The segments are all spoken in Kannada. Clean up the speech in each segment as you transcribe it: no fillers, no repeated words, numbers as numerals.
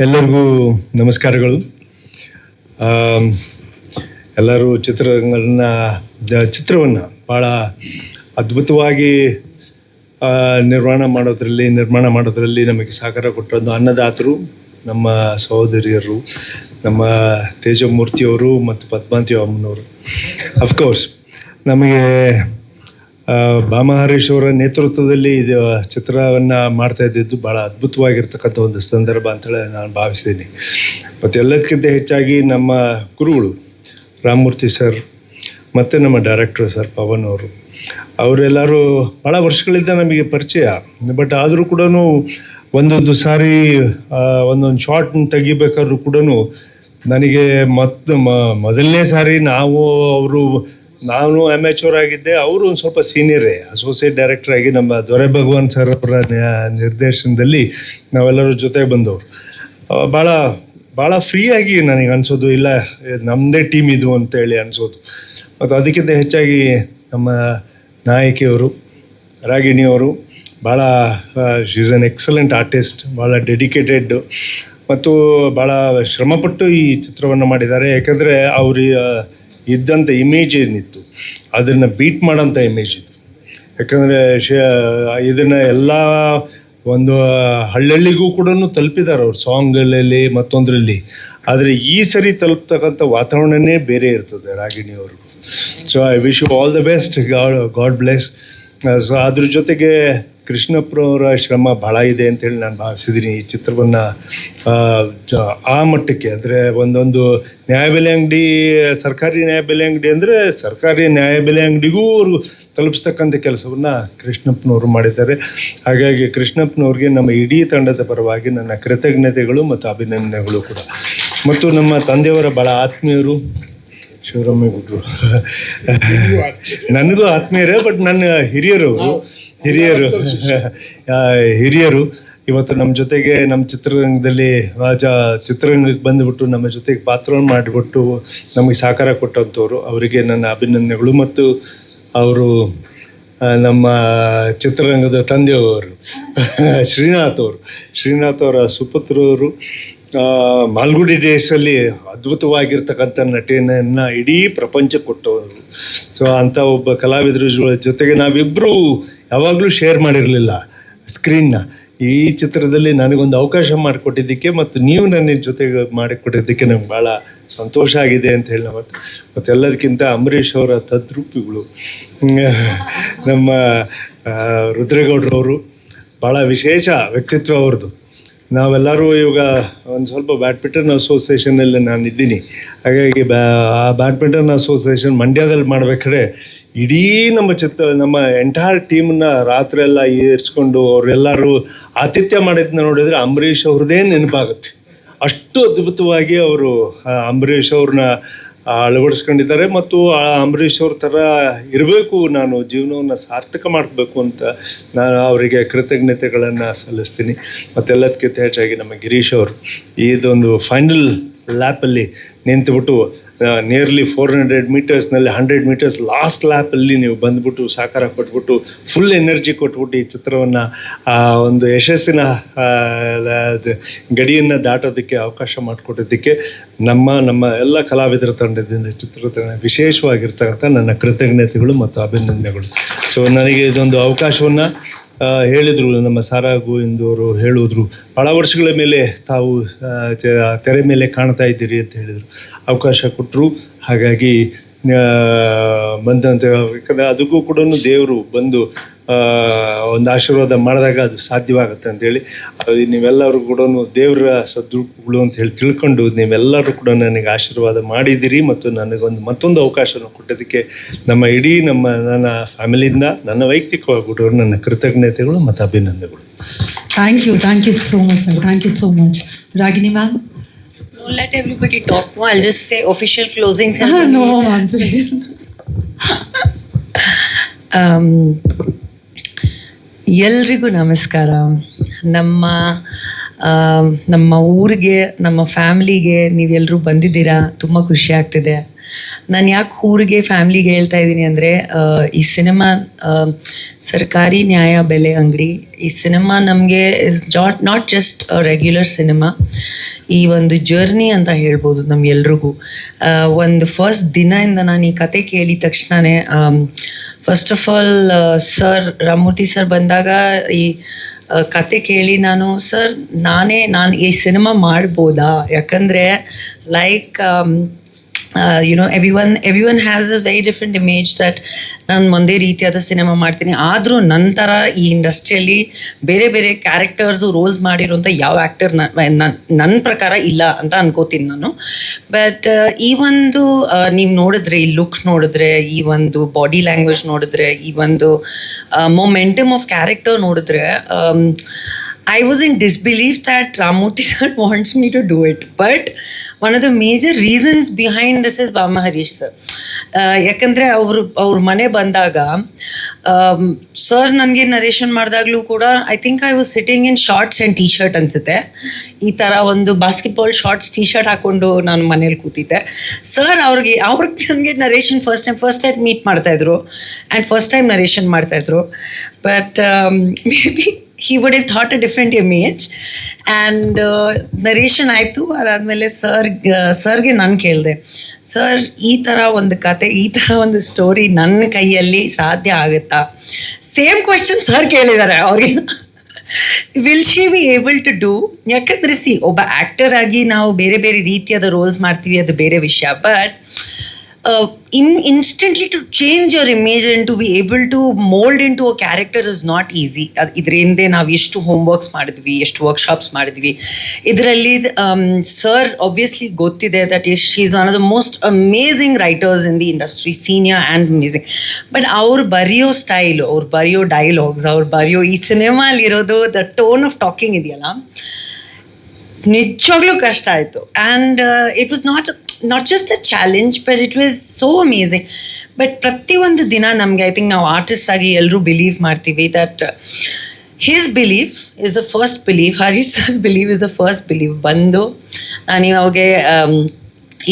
ಎಲ್ಲರಿಗೂ ನಮಸ್ಕಾರಗಳು. ಎಲ್ಲರೂ ಚಿತ್ರವನ್ನು ಭಾಳ ಅದ್ಭುತವಾಗಿ ನಿರ್ಮಾಣ ಮಾಡೋದರಲ್ಲಿ ನಮಗೆ ಸಹಕಾರ ಕೊಟ್ಟದ್ದು ಅನ್ನದಾತರು, ನಮ್ಮ ಸಹೋದರಿಯರು, ನಮ್ಮ ತೇಜಮೂರ್ತಿಯವರು ಮತ್ತು ಪದ್ಮಾವತಿ ಅಮ್ಮನವರು. ಅಫ್ಕೋರ್ಸ್ ನಮಗೆ ಭಾಮ ಹರೀಶ್ ಅವರ ನೇತೃತ್ವದಲ್ಲಿ ಇದು ಚಿತ್ರವನ್ನು ಮಾಡ್ತಾ ಇದ್ದಿದ್ದು ಭಾಳ ಅದ್ಭುತವಾಗಿರ್ತಕ್ಕಂಥ ಒಂದು ಸಂದರ್ಭ ಅಂತೇಳಿ ನಾನು ಭಾವಿಸಿದ್ದೀನಿ. ಮತ್ತು ಎಲ್ಲದಕ್ಕಿಂತ ಹೆಚ್ಚಾಗಿ ನಮ್ಮ ಗುರುಗಳು ರಾಮಮೂರ್ತಿ ಸರ್ ಮತ್ತು ನಮ್ಮ ಡೈರೆಕ್ಟರ್ ಸರ್ ಪವನ್ ಅವರೆಲ್ಲರೂ ಭಾಳ ವರ್ಷಗಳಿಂದ ನಮಗೆ ಪರಿಚಯ. ಬಟ್ ಆದರೂ ಕೂಡ ಒಂದೊಂದು ಸಾರಿ ಒಂದೊಂದು ಶಾರ್ಟ್ ತೆಗಿಬೇಕಾದ್ರೂ ಕೂಡ ನನಗೆ ಮೊದಲನೇ ಸಾರಿ ನಾನು ಅಮ್ಯಾಚೂರ್ ಆಗಿದ್ದೆ, ಅವರು ಒಂದು ಸ್ವಲ್ಪ ಸೀನಿಯರೇ, ಅಸೋಸಿಯೇಟ್ ಡೈರೆಕ್ಟರ್ ಆಗಿ ನಮ್ಮ ದೊರೆ ಭಗವಾನ್ ಸರ್ ಅವರ ನಿರ್ದೇಶನದಲ್ಲಿ ನಾವೆಲ್ಲರೂ ಜೊತೆಗೆ ಬಂದವರು. ಭಾಳ ಫ್ರೀಯಾಗಿ ನನಗೆ ಅನಿಸೋದು, ಇಲ್ಲ ನಮ್ಮದೇ ಟೀಮ್ ಇದು ಅಂತೇಳಿ ಅನಿಸೋದು. ಮತ್ತು ಅದಕ್ಕಿಂತ ಹೆಚ್ಚಾಗಿ ನಮ್ಮ ನಾಯಕಿಯವರು ರಾಗಿಣಿಯವರು ಭಾಳ ಶೀಸ್ ಅನ್ ಎಕ್ಸಲೆಂಟ್ ಆರ್ಟಿಸ್ಟ್, ಭಾಳ ಡೆಡಿಕೇಟೆಡ್ ಮತ್ತು ಭಾಳ ಶ್ರಮಪಟ್ಟು ಈ ಚಿತ್ರವನ್ನು ಮಾಡಿದ್ದಾರೆ. ಯಾಕಂದರೆ ಅವರು ಇದ್ದಂಥ ಇಮೇಜ್ ಏನಿತ್ತು ಅದನ್ನು ಬೀಟ್ ಮಾಡೋಂಥ ಇಮೇಜ್ ಇದು. ಯಾಕಂದರೆ ಇದನ್ನು ಎಲ್ಲ ಒಂದು ಹಳ್ಳಿಗೂ ಕೂಡ ತಲುಪಿದ್ದಾರೆ ಅವ್ರು, ಸಾಂಗಲ್ಲಿ ಮತ್ತೊಂದರಲ್ಲಿ. ಆದರೆ ಈ ಸರಿ ತಲುಪ್ತಕ್ಕಂಥ ವಾತಾವರಣನೇ ಬೇರೆ ಇರ್ತದೆ ರಾಗಿಣಿಯವರು. So I wish you all the best, God bless. So ಅದ್ರ ಜೊತೆಗೆ ಕೃಷ್ಣಪ್ಪನವರ ಶ್ರಮ ಭಾಳ ಇದೆ ಅಂತೇಳಿ ನಾನು ಭಾವಿಸಿದ್ದೀನಿ. ಈ ಚಿತ್ರವನ್ನು ಆ ಮಟ್ಟಕ್ಕೆ, ಅಂದರೆ ಒಂದೊಂದು ನ್ಯಾಯಬೆಲೆ ಅಂಗಡಿ, ಸರ್ಕಾರಿ ನ್ಯಾಯಬೆಲೆ ಅಂಗಡಿ ಅಂದರೆ ಸರ್ಕಾರಿ ನ್ಯಾಯಬೆಲೆ ಅಂಗಡಿಗೂ ಅವರು ತಲುಪಿಸ್ತಕ್ಕಂಥ ಕೆಲಸವನ್ನು ಕೃಷ್ಣಪ್ಪನವರು ಮಾಡಿದ್ದಾರೆ. ಹಾಗಾಗಿ ಕೃಷ್ಣಪ್ಪನವ್ರಿಗೆ ನಮ್ಮ ಇಡೀ ತಂಡದ ಪರವಾಗಿ ನನ್ನ ಕೃತಜ್ಞತೆಗಳು ಮತ್ತು ಅಭಿನಂದನೆಗಳು ಕೂಡ. ಮತ್ತು ನಮ್ಮ ತಂದೆಯವರ ಭಾಳ ಆತ್ಮೀಯರು ಶಿವರಾಮೇಗೌಡರು, ನನಗೂ ಆತ್ಮೀಯರೇ, ಬಟ್ ನನ್ನ ಹಿರಿಯರು ಇವತ್ತು ನಮ್ಮ ಜೊತೆಗೆ ನಮ್ಮ ಚಿತ್ರರಂಗಕ್ಕೆ ಬಂದುಬಿಟ್ಟು ನಮ್ಮ ಜೊತೆಗೆ ಪಾತ್ರವನ್ನು ಮಾಡಿಕೊಟ್ಟು ನಮಗೆ ಸಹಕಾರ ಕೊಟ್ಟಂಥವ್ರು, ಅವರಿಗೆ ನನ್ನ ಅಭಿನಂದನೆಗಳು. ಮತ್ತು ಅವರು ನಮ್ಮ ಚಿತ್ರರಂಗದ ತಂದೆಯವರು ಶ್ರೀನಾಥ್ ಅವರ ಸುಪುತ್ರವರು, ಮಾಲ್ಗುಡಿ ಡೇಸಲ್ಲಿ ಅದ್ಭುತವಾಗಿರ್ತಕ್ಕಂಥ ನಟನೆಯನ್ನು ಇಡೀ ಪ್ರಪಂಚಕ್ಕೆ ಕೊಟ್ಟವರು. ಸೊ ಅಂಥ ಒಬ್ಬ ಕಲಾವಿದ್ರ ಜೊತೆಗೆ ನಾವಿಬ್ಬರೂ ಯಾವಾಗಲೂ ಶೇರ್ ಮಾಡಿರಲಿಲ್ಲ ಸ್ಕ್ರೀನ್ನ. ಈ ಚಿತ್ರದಲ್ಲಿ ನನಗೊಂದು ಅವಕಾಶ ಮಾಡಿಕೊಟ್ಟಿದ್ದಕ್ಕೆ ಮತ್ತು ನೀವು ನನ್ನ ಜೊತೆಗೆ ಮಾಡಿಕೊಟ್ಟಿದ್ದಕ್ಕೆ ನಂಗೆ ಭಾಳ ಸಂತೋಷ ಆಗಿದೆ ಅಂತ ಹೇಳಿ. ಮತ್ತು ಎಲ್ಲದಕ್ಕಿಂತ ಅಂಬರೀಷ್ ಅವರ ತದ್ರೂಪಿಗಳು ನಮ್ಮ ರುದ್ರೇಗೌಡರವರು, ಭಾಳ ವಿಶೇಷ ವ್ಯಕ್ತಿತ್ವ ಅವ್ರದ್ದು. ನಾವೆಲ್ಲರೂ ಇವಾಗ ಒಂದು ಸ್ವಲ್ಪ ಬ್ಯಾಡ್ಮಿಂಟನ್ ಅಸೋಸಿಯೇಷನಲ್ಲಿ ನಾನು ಇದ್ದೀನಿ. ಹಾಗಾಗಿ ಆ ಬ್ಯಾಡ್ಮಿಂಟನ್ ಅಸೋಸಿಯೇಷನ್ ಮಂಡ್ಯದಲ್ಲಿ ಮಾಡಬೇಕಾದ್ರೆ ಇಡೀ ನಮ್ಮ ಎಂಟೈರ್ ಟೀಮನ್ನ ರಾತ್ರಿ ಎಲ್ಲ ಏರಿಸ್ಕೊಂಡು ಅವರೆಲ್ಲರೂ ಆತಿಥ್ಯ ಮಾಡಿದ್ದನ್ನ ನೋಡಿದರೆ ಅಂಬರೀಷ್ ಅವ್ರದ್ದೇ ನೆನಪಾಗುತ್ತೆ. ಅಷ್ಟು ಅದ್ಭುತವಾಗಿ ಅವರು ಅಂಬರೀಷ್ ಅವ್ರನ್ನ ಅಳವಡಿಸ್ಕೊಂಡಿದ್ದಾರೆ. ಮತ್ತು ಆ ಅಂಬರೀಷ್ ಅವ್ರ ಥರ ಇರಬೇಕು, ನಾನು ಜೀವನವನ್ನು ಸಾರ್ಥಕ ಮಾಡಬೇಕು ಅಂತ ನಾನು ಅವರಿಗೆ ಕೃತಜ್ಞತೆಗಳನ್ನು ಸಲ್ಲಿಸ್ತೀನಿ. ಮತ್ತೆಲ್ಲದಕ್ಕಿಂತ ಹೆಚ್ಚಾಗಿ ನಮ್ಮ ಗಿರೀಶ್ ಅವರು ಇದೊಂದು ಫೈನಲ್ ಲ್ಯಾಪಲ್ಲಿ ನಿಂತುಬಿಟ್ಟು ನಿಯರ್ಲಿ 400 ಮೀಟರ್ಸ್ನಲ್ಲಿ 100 ಮೀಟರ್ಸ್ ಲಾಸ್ಟ್ ಲ್ಯಾಪಲ್ಲಿ ನೀವು ಬಂದುಬಿಟ್ಟು ಸಹಕಾರ ಕೊಟ್ಬಿಟ್ಟು ಫುಲ್ ಎನರ್ಜಿ ಕೊಟ್ಬಿಟ್ಟು ಈ ಚಿತ್ರವನ್ನು ಒಂದು ಯಶಸ್ಸಿನ ಗಡಿಯನ್ನು ದಾಟೋದಕ್ಕೆ ಅವಕಾಶ ಮಾಡಿಕೊಟ್ಟಿದ್ದಕ್ಕೆ ನಮ್ಮ ಎಲ್ಲ ಕಲಾವಿದರ ತಂಡದಿಂದ ಚಿತ್ರದ ವಿಶೇಷವಾಗಿರ್ತಕ್ಕಂಥ ನನ್ನ ಕೃತಜ್ಞತೆಗಳು ಮತ್ತು ಅಭಿನಂದನೆಗಳು. ಸೊ ನನಗೆ ಇದೊಂದು ಅವಕಾಶವನ್ನು ಹೇಳಿದರು, ನಮ್ಮ ಸಾರಾ ಗೋವಿಂದ್ ಅವರು ಹೇಳಿದ್ರು, ಭಾಳ ವರ್ಷಗಳ ಮೇಲೆ ತಾವು ತೆರೆ ಮೇಲೆ ಕಾಣ್ತಾ ಇದ್ದೀರಿ ಅಂತ ಹೇಳಿದರು, ಅವಕಾಶ ಕೊಟ್ಟರು. ಹಾಗಾಗಿ ಬಂದಂಥ, ಯಾಕಂದರೆ ಅದಕ್ಕೂ ಕೂಡ ದೇವರು ಬಂದು ಒಂದು ಆಶೀರ್ವಾದ ಮಾಡಿದಾಗ ಅದು ಸಾಧ್ಯವಾಗುತ್ತೆ ಅಂಥೇಳಿ ನೀವೆಲ್ಲರೂ ಕೂಡ ದೇವರ ಸದ್ರೂಪಗಳು ಅಂತ ಹೇಳಿ ತಿಳ್ಕೊಂಡು ನೀವೆಲ್ಲರೂ ಕೂಡ ನನಗೆ ಆಶೀರ್ವಾದ ಮಾಡಿದ್ದೀರಿ. ಮತ್ತು ಮತ್ತೊಂದು ಅವಕಾಶವನ್ನು ಕೊಟ್ಟೋದಕ್ಕೆ ನನ್ನ ಫ್ಯಾಮಿಲಿಯಿಂದ, ನನ್ನ ವೈಯಕ್ತಿಕವಾಗಿ ನನ್ನ ಕೃತಜ್ಞತೆಗಳು ಮತ್ತು ಅಭಿನಂದನೆಗಳು. Thank you so much sir, thank you so much. Ragini ma'am. Don't let everybody talk. No, I'll just say official closing. No, ma'am, please. ಎಲ್ರಿಗೂ ನಮಸ್ಕಾರ. ನಮ್ಮ ನಮ್ಮ ಊರಿಗೆ, ನಮ್ಮ ಫ್ಯಾಮ್ಲಿಗೆ ನೀವೆಲ್ಲರೂ ಬಂದಿದ್ದೀರಾ, ತುಂಬ ಖುಷಿ ಆಗ್ತಿದೆ. ನಾನು ಯಾಕೆ ಊರಿಗೆ ಫ್ಯಾಮ್ಲಿಗೆ ಹೇಳ್ತಾ ಇದ್ದೀನಿ ಅಂದರೆ, ಈ ಸಿನಿಮಾ ಸರ್ಕಾರಿ ನ್ಯಾಯ ಬೆಲೆ ಅಂಗಡಿ, ಈ ಸಿನಿಮಾ ನಮಗೆ is not just a regular cinema. ಈ ಒಂದು ಜರ್ನಿ ಅಂತ ಹೇಳ್ಬೋದು ನಮ್ಗೆಲ್ರಿಗೂ. ಒಂದು ಫಸ್ಟ್ ದಿನದಿಂದ ನಾನು ಈ ಕತೆ ಕೇಳಿದ ತಕ್ಷಣವೇ, first of all sir Ramamurthy sir ಬಂದಾಗ ಈ ಕತೆ ಕೇಳಿ ನಾನು ನಾನು ಈ ಸಿನಿಮಾ ಮಾಡ್ಬೋದಾ, ಯಾಕಂದರೆ like everyone has a very different image that ನಾನು ಒಂದೇ ರೀತಿಯಾದ ಸಿನಿಮಾ ಮಾಡ್ತೀನಿ. ಆದರೂ ನಂತರ ಈ ಇಂಡಸ್ಟ್ರಿಯಲ್ಲಿ ಬೇರೆ ಬೇರೆ ಕ್ಯಾರೆಕ್ಟರ್ಸು ರೋಲ್ಸ್ ಮಾಡಿರೋಂಥ ಯಾವ ಆ್ಯಕ್ಟರ್ ನನ್ನ ಪ್ರಕಾರ ಇಲ್ಲ ಅಂತ ಅನ್ಕೋತೀನಿ ನಾನು. ಬಟ್ ಈ ಒಂದು ನೀವು ನೋಡಿದ್ರೆ, ಈ ಲುಕ್ ನೋಡಿದ್ರೆ, ಈ ಒಂದು ಬಾಡಿ ಲ್ಯಾಂಗ್ವೇಜ್ ನೋಡಿದ್ರೆ, ಈ ಒಂದು ಮೊಮೆಂಟಮ್ ಆಫ್ ಕ್ಯಾರೆಕ್ಟರ್ ನೋಡಿದ್ರೆ, I was in disbelief that Ramamurthy sir wants me to do it. But one of the major reasons behind this is Bama Harish sir. ಯಾಕಂದರೆ ಅವ್ರ ಮನೆ ಬಂದಾಗ ಸರ್ ನನಗೆ ನರೇಷನ್ ಮಾಡಿದಾಗಲೂ ಕೂಡ I think I was sitting in shorts and T shirt ಅನಿಸುತ್ತೆ. ಈ ಥರ ಒಂದು ಬಾಸ್ಕೆಟ್ಬಾಲ್ ಶಾರ್ಟ್ಸ್ ಟೀ ಶರ್ಟ್ ಹಾಕ್ಕೊಂಡು ನಾನು ಮನೇಲಿ ಕೂತಿದ್ದೆ. ಸರ್ ಅವ್ರಿಗೆ ನನಗೆ ನರೇಷನ್ ಫಸ್ಟ್ ಟೈಮ್ ಮೀಟ್ ಮಾಡ್ತಾಯಿದ್ರು ಆ್ಯಂಡ್ ಫಸ್ಟ್ ಟೈಮ್ ನರೇಷನ್ ಮಾಡ್ತಾಯಿದ್ರು. But may be he would have thought a different image. And narration ಆಯಿತು. ಅದಾದಮೇಲೆ ಸರ್ಗೆ ನಾನು ಕೇಳಿದೆ, ಸರ್ ಈ ಥರ ಒಂದು ಕತೆ, ಈ ಥರ ಒಂದು ಸ್ಟೋರಿ ನನ್ನ ಕೈಯಲ್ಲಿ ಸಾಧ್ಯ ಆಗುತ್ತಾ? ಸೇಮ್ ಕ್ವೆಶ್ಚನ್ ಸರ್ ಕೇಳಿದ್ದಾರೆ ಅವ್ರಿಗೆ. Will she be able to do? ಯಾಕಂದರೆ ಒಬ್ಬ ಆ್ಯಕ್ಟರ್ ಆಗಿ ನಾವು ಬೇರೆ ಬೇರೆ ರೀತಿಯಾದ ರೋಲ್ಸ್ ಮಾಡ್ತೀವಿ, ಅದು ಬೇರೆ ವಿಷಯ. But instantly to change your image and to be able to mold into a character is not easy. ಇದ್ರ ಹಿಂದೆ ನಾವು ಎಷ್ಟು ಹೋಮ್ವರ್ಕ್ಸ್ ಮಾಡಿದ್ವಿ, ಎಷ್ಟು ವರ್ಕ್ಶಾಪ್ಸ್ ಮಾಡಿದ್ವಿ. ಇದರಲ್ಲಿ ಸರ್ ಆಬ್ವಿಯಸ್ಲಿ ಗೊತ್ತಿದೆ that she is one of the most amazing writers in the industry, senior and amazing. But ಅವ್ರು ಬರೆಯೋ ಸ್ಟೈಲು, ಅವ್ರು ಬರೆಯೋ ಡೈಲಾಗ್ಸ್, ಅವ್ರು ಬರೆಯೋ ಈ ಸಿನಿಮಾಲಿರೋದು ದ ಟೋನ್ ಆಫ್ ಟಾಕಿಂಗ್ ಇದೆಯಲ್ಲ, ನಿಜವಾಗ್ಲೂ ಕಷ್ಟ ಆಯಿತು. And it was not just a challenge, but it was so amazing. But ಪ್ರತಿಯೊಂದು ದಿನ ನಮಗೆ, ಐ ಥಿಂಕ್ ನಾವು ಆರ್ಟಿಸ್ಟ್ ಆಗಿ ಎಲ್ಲರೂ ಬಿಲೀವ್ ಮಾಡ್ತೀವಿ that his belief is the first believe, Harish sir's believe is the first believe. ಬಂದು ನಾನು ಇವಾಗೆ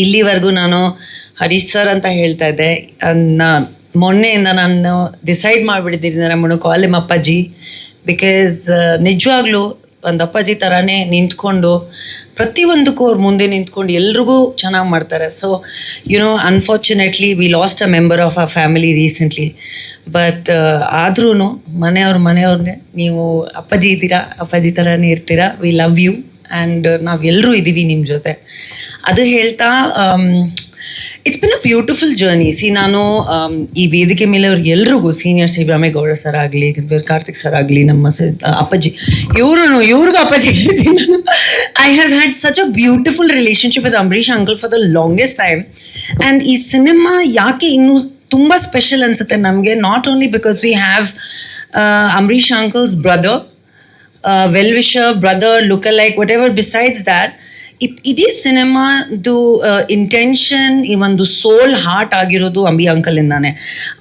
ಇಲ್ಲಿವರೆಗೂ ನಾನು ಹರೀಶ್ ಸರ್ ಅಂತ ಹೇಳ್ತಾ ಇದ್ದೆ. ಮೊನ್ನೆಯಿಂದ ನಾನು ಡಿಸೈಡ್ ಮಾಡಿಬಿಟ್ಟಿದ್ದೀನಿ, ನಮ್ಮನ್ನು ಕಾಲ್ ಹಿಮ್ ಅಪ್ಪಾಜಿ. ಬಿಕಾಸ್ ನಿಜವಾಗ್ಲೂ ಒಂದು ಅಪ್ಪಾಜಿ ಥರನೇ ನಿಂತ್ಕೊಂಡು ಪ್ರತಿಯೊಂದಕ್ಕೂ ಅವ್ರ ಮುಂದೆ ನಿಂತ್ಕೊಂಡು ಎಲ್ರಿಗೂ ಚೆನ್ನಾಗಿ ಮಾಡ್ತಾರೆ. So unfortunately V last a member of our family recently. But ಆದ್ರೂ ಮನೆಯವ್ರಿಗೆ ನೀವು ಅಪ್ಪಾಜಿ ಇದ್ದೀರಾ, ಅಪ್ಪಾಜಿ ಥರನೇ ಇರ್ತೀರಾ, ವಿ ಲವ್ ಯು ಆ್ಯಂಡ್ ನಾವೆಲ್ಲರೂ ಇದ್ದೀವಿ ನಿಮ್ಮ ಜೊತೆ. ಅದು ಹೇಳ್ತಾ it's been a beautiful journey. ನಾನು ಈ ವೇದಿಕೆ ಮೇಲೆ ಅವ್ರಿಗೆ ಎಲ್ರಿಗೂ, ಸೀನಿಯರ್ ಶಿವರಾಮೇಗೌಡ ಸರ್ ಆಗಲಿ, ಕಾರ್ತಿಕ್ ಸರ್ ಆಗಲಿ, ನಮ್ಮ ಅಪ್ಪಾಜಿ, ಇವ್ರಿಗೂ ಅಪ್ಪಾಜಿ ಹೇಳ್ತೀನಿ ನಾನು. I have had such a beautiful relationship with Ambareesh uncle for the longest time. And ಈ ಸಿನಿಮಾ ಯಾಕೆ ಇನ್ನೂ ತುಂಬ ಸ್ಪೆಷಲ್ ಅನಿಸುತ್ತೆ ನಮಗೆ, not only because we have Ambareesh uncles brother, well wisher brother, look like, what ever besides that, ಇಡೀ ಸಿನಿಮಾದು ಇಂಟೆನ್ಷನ್, ಈ ಒಂದು ಸೋಲ್ ಹಾರ್ಟ್ ಆಗಿರೋದು ಅಂಬಿ ಅಂಕಲಿಂದಾನೆ.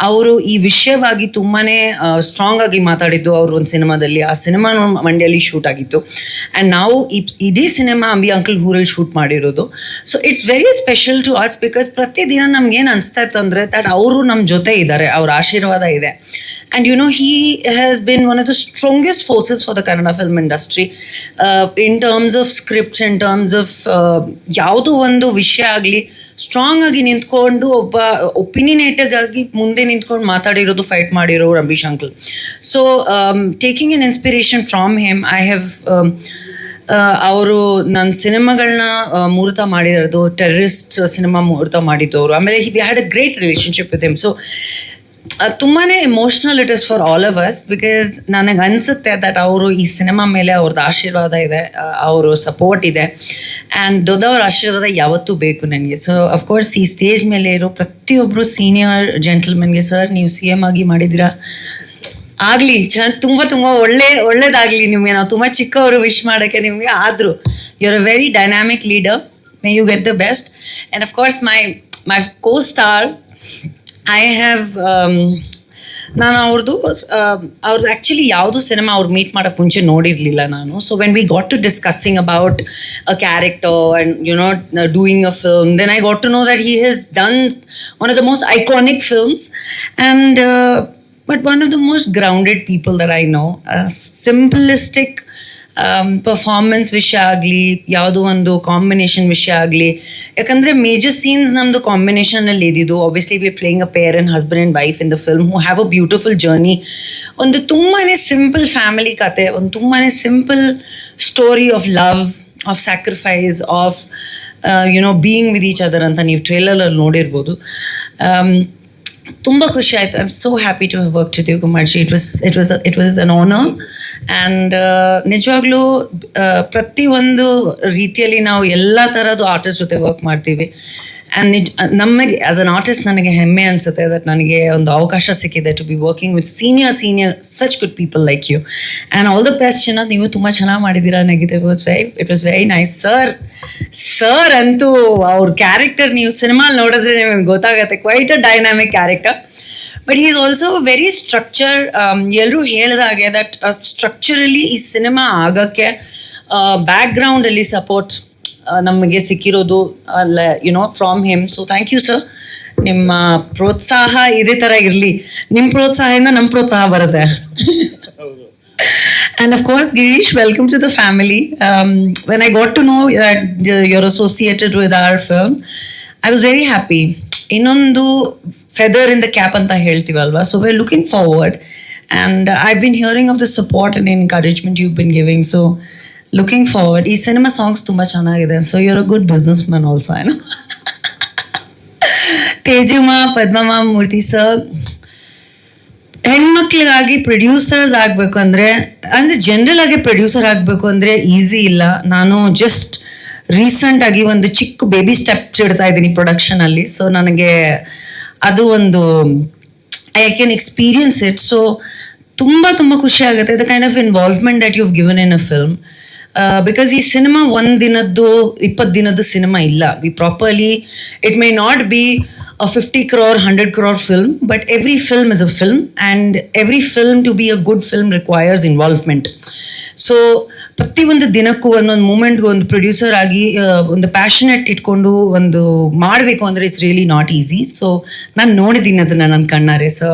ಅವರು ಈ ವಿಷಯವಾಗಿ ತುಂಬಾ ಸ್ಟ್ರಾಂಗ್ ಆಗಿ ಮಾತಾಡಿದ್ದು ಅವರು ಒಂದು ಸಿನಿಮಾದಲ್ಲಿ. ಆ ಸಿನಿಮಾ ಮಂಡ್ಯಲ್ಲಿ ಶೂಟ್ ಆಗಿತ್ತು. ಆ್ಯಂಡ್ ನಾವು ಇಡೀ ಸಿನಿಮಾ ಅಂಬಿ ಅಂಕಲ್ ಊರಲ್ಲಿ ಶೂಟ್ ಮಾಡಿರೋದು. So it's very special to us because ಪ್ರತಿದಿನ ನಮ್ಗೇನು ಅನಿಸ್ತಾ ಇತ್ತು ಅಂದರೆ ದಟ್ ಅವರು ನಮ್ಮ ಜೊತೆ ಇದ್ದಾರೆ, ಅವ್ರ ಆಶೀರ್ವಾದ ಇದೆ. And he has been one of the strongest forces for the Kannada film industry in terms of scripts, in terms of ಯಾವುದೋ ಒಂದು ವಿಷಯ ಆಗಲಿ ಸ್ಟ್ರಾಂಗ್ ಆಗಿ ನಿಂತ್ಕೊಂಡು, ಒಬ್ಬ ಒಪಿನಿನೇಟಿವ್ ಆಗಿ ಮುಂದೆ ನಿಂತ್ಕೊಂಡು ಮಾತಾಡಿರೋದು, ಫೈಟ್ ಮಾಡಿರೋರು Ambareesh uncle. So taking an inspiration from him, I have ಅವರು ನನ್ನ ಸಿನಿಮಾಗಳನ್ನ ಮುಹೂರ್ತ ಮಾಡಿರೋದು, ಟೆರರಿಸ್ಟ್ ಸಿನಿಮಾ ಮುಹೂರ್ತ ಮಾಡಿದ್ದವರು. ಆಮೇಲೆ we had a great relationship with him. So ತುಂಬಾ emotional it is for all of us. Because ನನಗೆ ಅನಿಸುತ್ತೆ ದಟ್ ಅವರು ಈ ಸಿನಿಮಾ ಮೇಲೆ ಅವ್ರದ್ದು ಆಶೀರ್ವಾದ ಇದೆ, ಅವರು ಸಪೋರ್ಟ್ ಇದೆ. ಆ್ಯಂಡ್ ದೊಡ್ಡವ್ರ ಆಶೀರ್ವಾದ ಯಾವತ್ತೂ ಬೇಕು ನನಗೆ. ಸೊ ಅಫ್ಕೋರ್ಸ್ ಈ ಸ್ಟೇಜ್ ಮೇಲೆ ಇರೋ ಪ್ರತಿಯೊಬ್ಬರು ಸೀನಿಯರ್ ಜೆಂಟಲ್ಮೆನ್ಗೆ, ಸರ್ ನೀವು CM ಆಗಿ ಮಾಡಿದ್ದೀರಾ, ಆಗಲಿ ತುಂಬ ಒಳ್ಳೇದಾಗಲಿ ನಿಮಗೆ. ನಾವು ತುಂಬ ಚಿಕ್ಕವರು ವಿಶ್ ಮಾಡೋಕ್ಕೆ ನಿಮಗೆ. ಆದರೂ you are a very dynamic leader, may you get the best. And of course my co-star, I have ನಾನು ಅವ್ರದ್ದು ಆ್ಯಕ್ಚುಲಿ ಯಾವುದು ಸಿನಿಮಾ ಅವ್ರು ಮೀಟ್ ಮಾಡೋಕ್ಕೆ ಮುಂಚೆ ನೋಡಿರಲಿಲ್ಲ ನಾನು. So when we got to discussing about a character and you know doing a film, then I got to know that he has done one of the most iconic films and but one of the most grounded people that I know. Simplistic performance ವಿಷಯ ಆಗಲಿ, ಯಾವುದೋ ಒಂದು ಕಾಂಬಿನೇಷನ್ ವಿಷಯ ಆಗಲಿ, ಯಾಕಂದರೆ ಮೇಜರ್ ಸೀನ್ಸ್ ನಮ್ಮದು ಕಾಂಬಿನೇಷನಲ್ಲಿ ಇದ್ದಿದ್ದು. Obviously we playing a pair and husband and wife in the film who have a beautiful journey. ಒಂದು ತುಂಬಾ ಸಿಂಪಲ್ ಫ್ಯಾಮಿಲಿ ಕತೆ, ಒಂದು ತುಂಬಾ simple story of love, of sacrifice, of being with each other ಅಂತ ನೀವು ಟ್ರೇಲರಲ್ಲಿ ನೋಡಿರ್ಬೋದು. ತುಂಬ ಖುಷಿ ಆಯಿತು. I am so happy to have work with you Kumarji. It was an honour and ನಿಜವಾಗ್ಲೂ ಪ್ರತಿಯೊಂದು ರೀತಿಯಲ್ಲಿ ನಾವು ಎಲ್ಲ ಥರದ್ದು ಆರ್ಟಿಸ್ಟ್ ಜೊತೆ ವರ್ಕ್ ಮಾಡ್ತೀವಿ. ಆ್ಯಂಡ್ ನಮಗೆ ಆ್ಯಸ್ ಅನ್ ಆರ್ಟಿಸ್ಟ್ ನನಗೆ ಹೆಮ್ಮೆ ಅನಿಸುತ್ತೆ ದಟ್ ನನಗೆ ಒಂದು ಅವಕಾಶ ಸಿಕ್ಕಿದೆ to be working with senior such good people like you. And all the best ಚಿನ್ನ. ನೀವು ತುಂಬ ಚೆನ್ನಾಗಿ ಮಾಡಿದ್ದೀರಾ. Negative it was very nice. Sir ಅಂತೂ ಅವ್ರ ಕ್ಯಾರೆಕ್ಟರ್ ನೀವು ಸಿನಿಮಾಲ್ ನೋಡಿದ್ರೆ ನಿಮಗೆ ಗೊತ್ತಾಗುತ್ತೆ, quite a dynamic character. But he is also very structure. ಎಲ್ಲರೂ ಹೇಳಿದಾಗೆ ದಟ್ ಸ್ಟ್ರಕ್ಚರಲಿ ಈ ಸಿನಿಮಾ ಆಗೋಕ್ಕೆ ಬ್ಯಾಕ್ಗ್ರೌಂಡಲ್ಲಿ ಸಪೋರ್ಟ್ ನಮಗೆ ಸಿಕ್ಕಿರೋದು ಅಲ್ಲ from him. So thank you sir. ನಿಮ್ಮ ಪ್ರೋತ್ಸಾಹ ಇದೇ ಥರ ಇರಲಿ. ನಿಮ್ಮ ಪ್ರೋತ್ಸಾಹದಿಂದ ನಮ್ಮ ಪ್ರೋತ್ಸಾಹ ಬರುತ್ತೆ. And of course, Girish, welcome to the family. When I got to know that you're associated with our film, I was very happy. Innondu feather in the cap anta heltivalva. So we're looking forward. And I've been hearing of the support and encouragement you've been giving. So looking forward. Ee cinema songs tumba chanagide. So you're a good businessman also, I know. Tejuma, Padmama, Murthy sir. ಹೆಣ್ಮಕ್ಳಿಗಾಗಿ ಪ್ರೊಡ್ಯೂಸರ್ಸ್ ಆಗಬೇಕು ಅಂದರೆ ಜನರಲ್ ಆಗಿ ಪ್ರೊಡ್ಯೂಸರ್ ಆಗಬೇಕು ಅಂದರೆ ಈಸಿ ಇಲ್ಲ. ನಾನು ಜಸ್ಟ್ ರೀಸೆಂಟಾಗಿ ಒಂದು ಚಿಕ್ಕ ಬೇಬಿ ಸ್ಟೆಪ್ಸ್ ಇಡ್ತಾ ಇದ್ದೀನಿ ಪ್ರೊಡಕ್ಷನಲ್ಲಿ. ಸೊ ನನಗೆ ಅದು ಒಂದು I can experience it. So ತುಂಬ ಖುಷಿ ಆಗುತ್ತೆ the kind of involvement that you have given in a film. Because ಈ ಸಿನಿಮಾ 1 ದಿನದ್ದು 20 ದಿನದ್ದು ಸಿನಿಮಾ ಇಲ್ಲ. We properly it may not be a 50 crore, 100 crore film, but every film is a film, and every film to be a good film requires involvement. So ಪ್ರತಿಯೊಂದು ದಿನಕ್ಕೂ ಒಂದೊಂದು ಮೂಮೆಂಟ್ಗೂ ಒಂದು ಪ್ರೊಡ್ಯೂಸರ್ ಆಗಿ ಒಂದು ಪ್ಯಾಷನೆಟ್ ಇಟ್ಕೊಂಡು ಒಂದು ಮಾಡಬೇಕು ಅಂದರೆ it's really not easy. So ನಾನು ನೋಡಿದ್ದೀನಿ ಅದನ್ನು ನನ್ನ ಕಣ್ಣಾರೆ. So